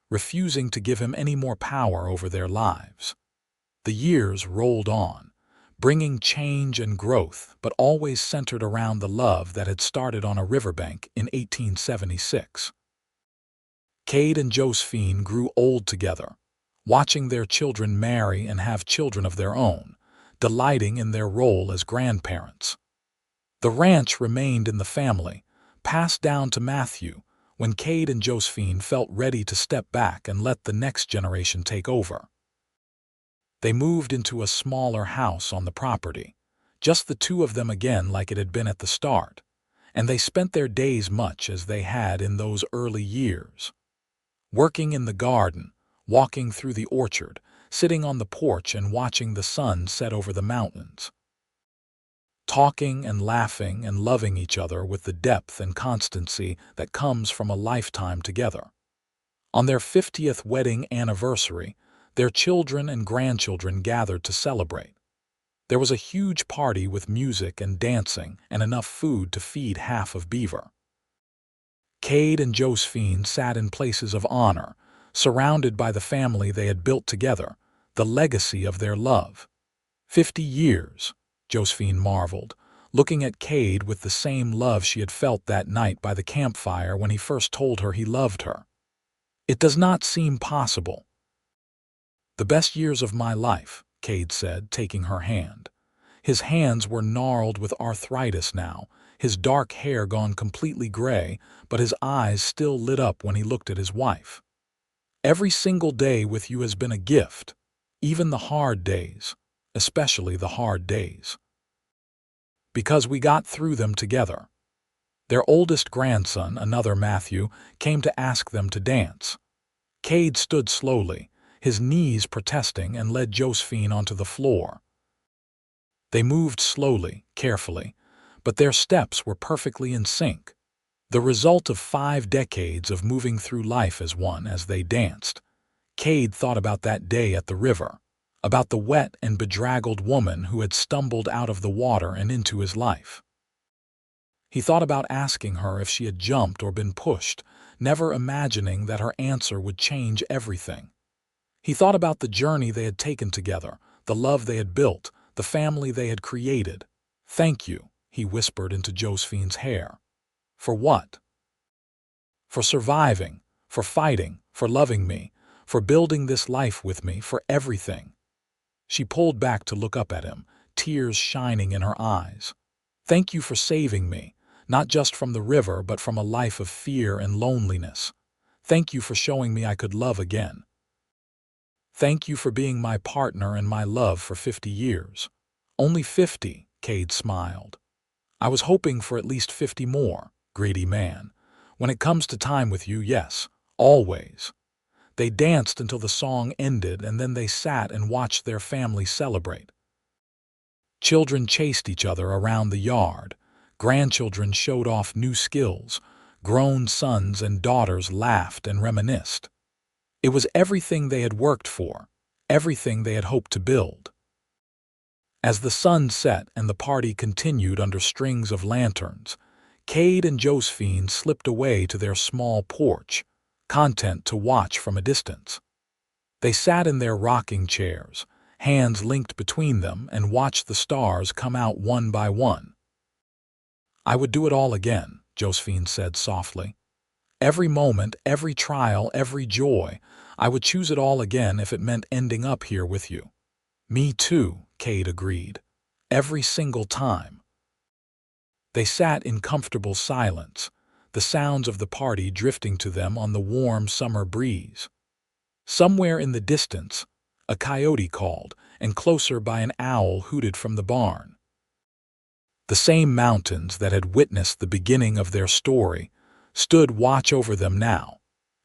refusing to give him any more power over their lives. The years rolled on, bringing change and growth, but always centered around the love that had started on a riverbank in 1876. Kade and Josephine grew old together, watching their children marry and have children of their own, delighting in their role as grandparents. The ranch remained in the family, passed down to Matthew, when Kade and Josephine felt ready to step back and let the next generation take over. They moved into a smaller house on the property, just the two of them again like it had been at the start, and they spent their days much as they had in those early years. Working in the garden, walking through the orchard, sitting on the porch and watching the sun set over the mountains. Talking and laughing and loving each other with the depth and constancy that comes from a lifetime together. On their 50th wedding anniversary, their children and grandchildren gathered to celebrate. There was a huge party with music and dancing and enough food to feed half of Beaver. Kade and Josephine sat in places of honor, surrounded by the family they had built together, the legacy of their love. 50 years, Josephine marveled, looking at Kade with the same love she had felt that night by the campfire when he first told her he loved her. "It does not seem possible." "The best years of my life," Kade said, taking her hand. His hands were gnarled with arthritis now, his dark hair gone completely gray, but his eyes still lit up when he looked at his wife. "Every single day with you has been a gift, even the hard days, especially the hard days. Because we got through them together." Their oldest grandson, another Matthew, came to ask them to dance. Kade stood slowly, his knees protesting, and led Josephine onto the floor. They moved slowly, carefully, but their steps were perfectly in sync, the result of 5 decades of moving through life as one. As they danced, Kade thought about that day at the river, about the wet and bedraggled woman who had stumbled out of the water and into his life. He thought about asking her if she had jumped or been pushed, never imagining that her answer would change everything. He thought about the journey they had taken together, the love they had built, the family they had created. "Thank you," he whispered into Josephine's hair. "For what?" "For surviving, for fighting, for loving me, for building this life with me, for everything." She pulled back to look up at him, tears shining in her eyes. "Thank you for saving me, not just from the river but from a life of fear and loneliness. Thank you for showing me I could love again. Thank you for being my partner and my love for 50 years. "Only 50, Kade smiled. "I was hoping for at least 50 more, greedy man. When it comes to time with you, yes, always." They danced until the song ended, and then they sat and watched their family celebrate. Children chased each other around the yard. Grandchildren showed off new skills. Grown sons and daughters laughed and reminisced. It was everything they had worked for, everything they had hoped to build. As the sun set and the party continued under strings of lanterns, Kade and Josephine slipped away to their small porch, content to watch from a distance. They sat in their rocking chairs, hands linked between them, and watched the stars come out one by one. "I would do it all again," Josephine said softly. "Every moment, every trial, every joy, I would choose it all again if it meant ending up here with you." "Me too," Kade agreed. "Every single time." They sat in comfortable silence, the sounds of the party drifting to them on the warm summer breeze. Somewhere in the distance, a coyote called, and closer by an owl hooted from the barn. The same mountains that had witnessed the beginning of their story stood watch over them now,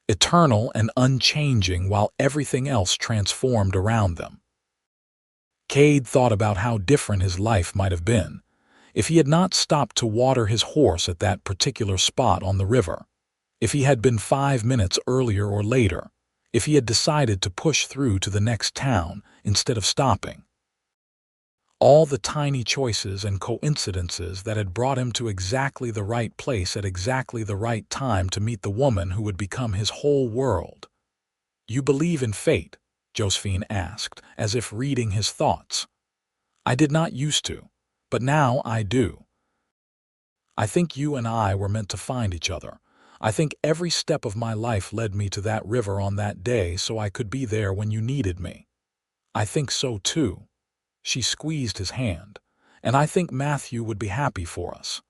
eternal and unchanging while everything else transformed around them. Kade thought about how different his life might have been if he had not stopped to water his horse at that particular spot on the river, if he had been 5 minutes earlier or later, if he had decided to push through to the next town instead of stopping. All the tiny choices and coincidences that had brought him to exactly the right place at exactly the right time to meet the woman who would become his whole world. "You believe in fate?" Josephine asked, as if reading his thoughts. "I did not used to, but now I do. I think you and I were meant to find each other. I think every step of my life led me to that river on that day so I could be there when you needed me. I think so too." She squeezed his hand. "And I think Matthew would be happy for us.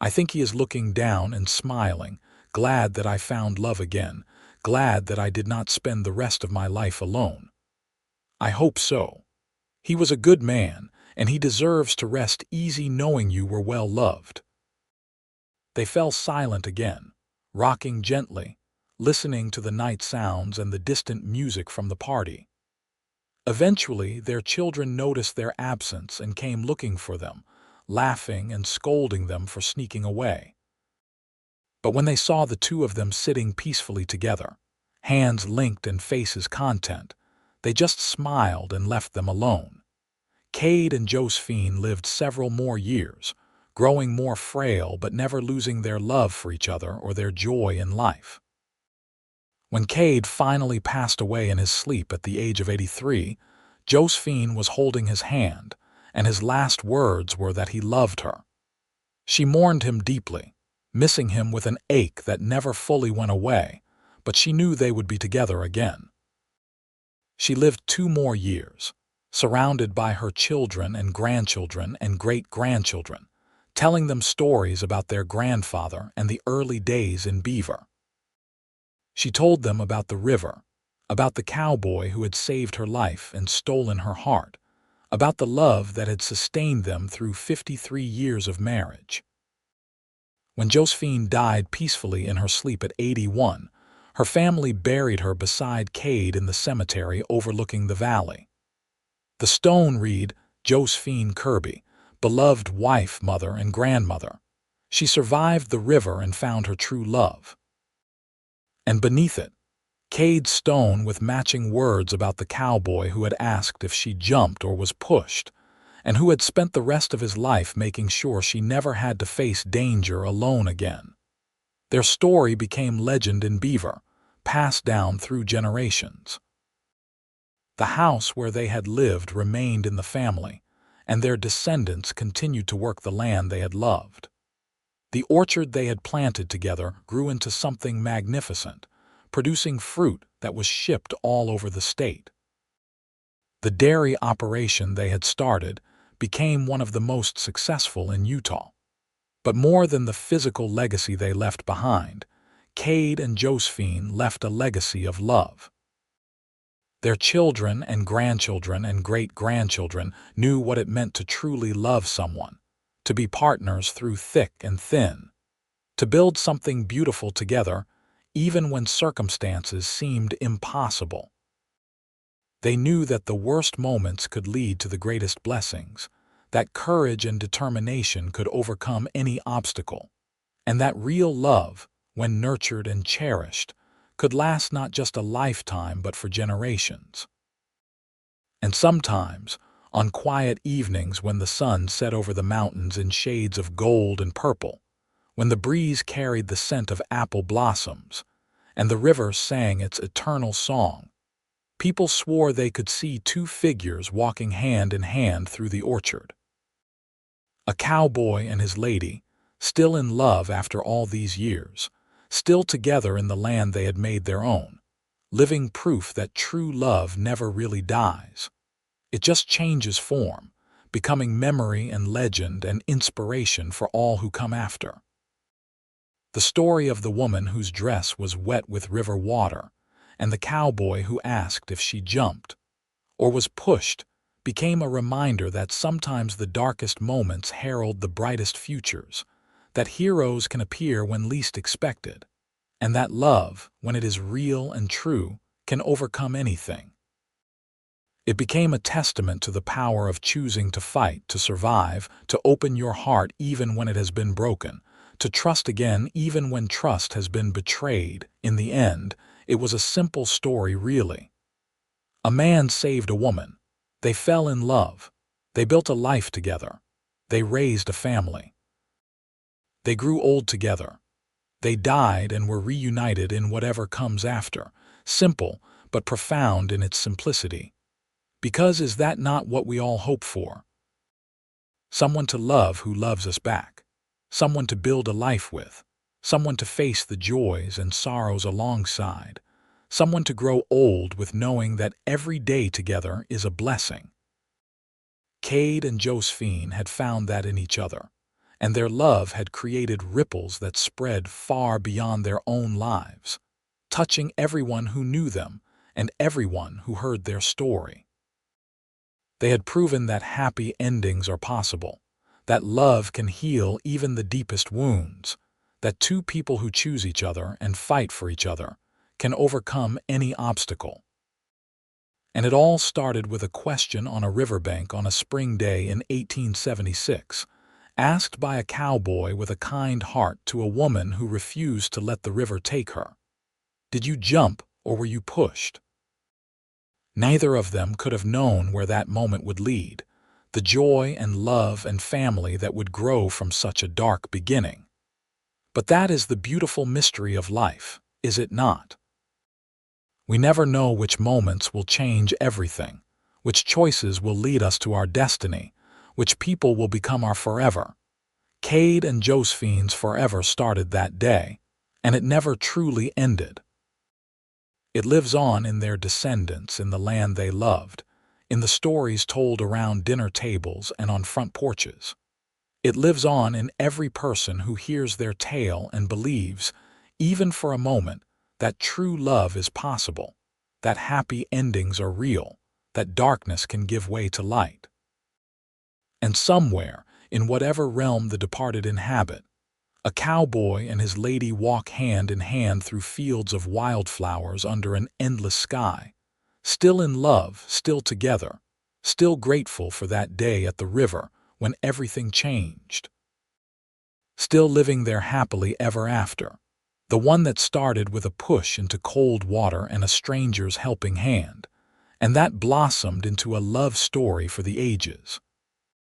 I think he is looking down and smiling, glad that I found love again, glad that I did not spend the rest of my life alone. I hope so. He was a good man, and he deserves to rest easy knowing you were well loved." They fell silent again, rocking gently, listening to the night sounds and the distant music from the party. Eventually, their children noticed their absence and came looking for them, laughing and scolding them for sneaking away. But when they saw the two of them sitting peacefully together, hands linked and faces content, they just smiled and left them alone. Kade and Josephine lived several more years, growing more frail but never losing their love for each other or their joy in life. When Kade finally passed away in his sleep at the age of 83, Josephine was holding his hand, and his last words were that he loved her. She mourned him deeply, missing him with an ache that never fully went away, but she knew they would be together again. She lived 2 more years, surrounded by her children and grandchildren and great-grandchildren, telling them stories about their grandfather and the early days in Beaver. She told them about the river, about the cowboy who had saved her life and stolen her heart, about the love that had sustained them through 53 years of marriage. When Josephine died peacefully in her sleep at 81, Her family buried her beside Kade in the cemetery overlooking the valley. The stone read, Josephine Kirby, beloved wife, mother, and grandmother. She survived the river and found her true love. And beneath it, Kade's stone with matching words about the cowboy who had asked if she jumped or was pushed, and who had spent the rest of his life making sure she never had to face danger alone again. Their story became legend in Beaver, passed down through generations. The house where they had lived remained in the family, and their descendants continued to work the land they had loved. The orchard they had planted together grew into something magnificent, producing fruit that was shipped all over the state. The dairy operation they had started became one of the most successful in Utah. But more than the physical legacy they left behind, Kade and Josephine left a legacy of love. Their children and grandchildren and great-grandchildren knew what it meant to truly love someone, to be partners through thick and thin, to build something beautiful together, even when circumstances seemed impossible. They knew that the worst moments could lead to the greatest blessings, that courage and determination could overcome any obstacle, and that real love, when nurtured and cherished, could last not just a lifetime but for generations. And sometimes, on quiet evenings when the sun set over the mountains in shades of gold and purple, when the breeze carried the scent of apple blossoms, and the river sang its eternal song, people swore they could see two figures walking hand in hand through the orchard. A cowboy and his lady, still in love after all these years, still together in the land they had made their own, living proof that true love never really dies. It just changes form, becoming memory and legend and inspiration for all who come after. The story of the woman whose dress was wet with river water, and the cowboy who asked if she jumped or was pushed, became a reminder that sometimes the darkest moments herald the brightest futures, that heroes can appear when least expected, and that love, when it is real and true, can overcome anything. It became a testament to the power of choosing to fight, to survive, to open your heart even when it has been broken, to trust again even when trust has been betrayed. In the end, it was a simple story, really. A man saved a woman. They fell in love. They built a life together. They raised a family. They grew old together. They died and were reunited in whatever comes after, simple but profound in its simplicity. Because is that not what we all hope for? Someone to love who loves us back. Someone to build a life with. Someone to face the joys and sorrows alongside. Someone to grow old with knowing that every day together is a blessing. Kade and Josephine had found that in each other, and their love had created ripples that spread far beyond their own lives, touching everyone who knew them and everyone who heard their story. They had proven that happy endings are possible, that love can heal even the deepest wounds, that two people who choose each other and fight for each other can overcome any obstacle. And it all started with a question on a riverbank on a spring day in 1876, asked by a cowboy with a kind heart to a woman who refused to let the river take her. Did you jump or were you pushed? Neither of them could have known where that moment would lead, the joy and love and family that would grow from such a dark beginning. But that is the beautiful mystery of life, is it not? We never know which moments will change everything, which choices will lead us to our destiny, which people will become our forever. Kade and Josephine's forever started that day, and it never truly ended. It lives on in their descendants, in the land they loved, in the stories told around dinner tables and on front porches. It lives on in every person who hears their tale and believes, even for a moment, that true love is possible, that happy endings are real, that darkness can give way to light. And somewhere, in whatever realm the departed inhabit, A cowboy and his lady walk hand in hand through fields of wildflowers under an endless sky, still in love, still together, still grateful for that day at the river when everything changed. Still living there happily ever after, the one that started with a push into cold water and a stranger's helping hand, and that blossomed into a love story for the ages.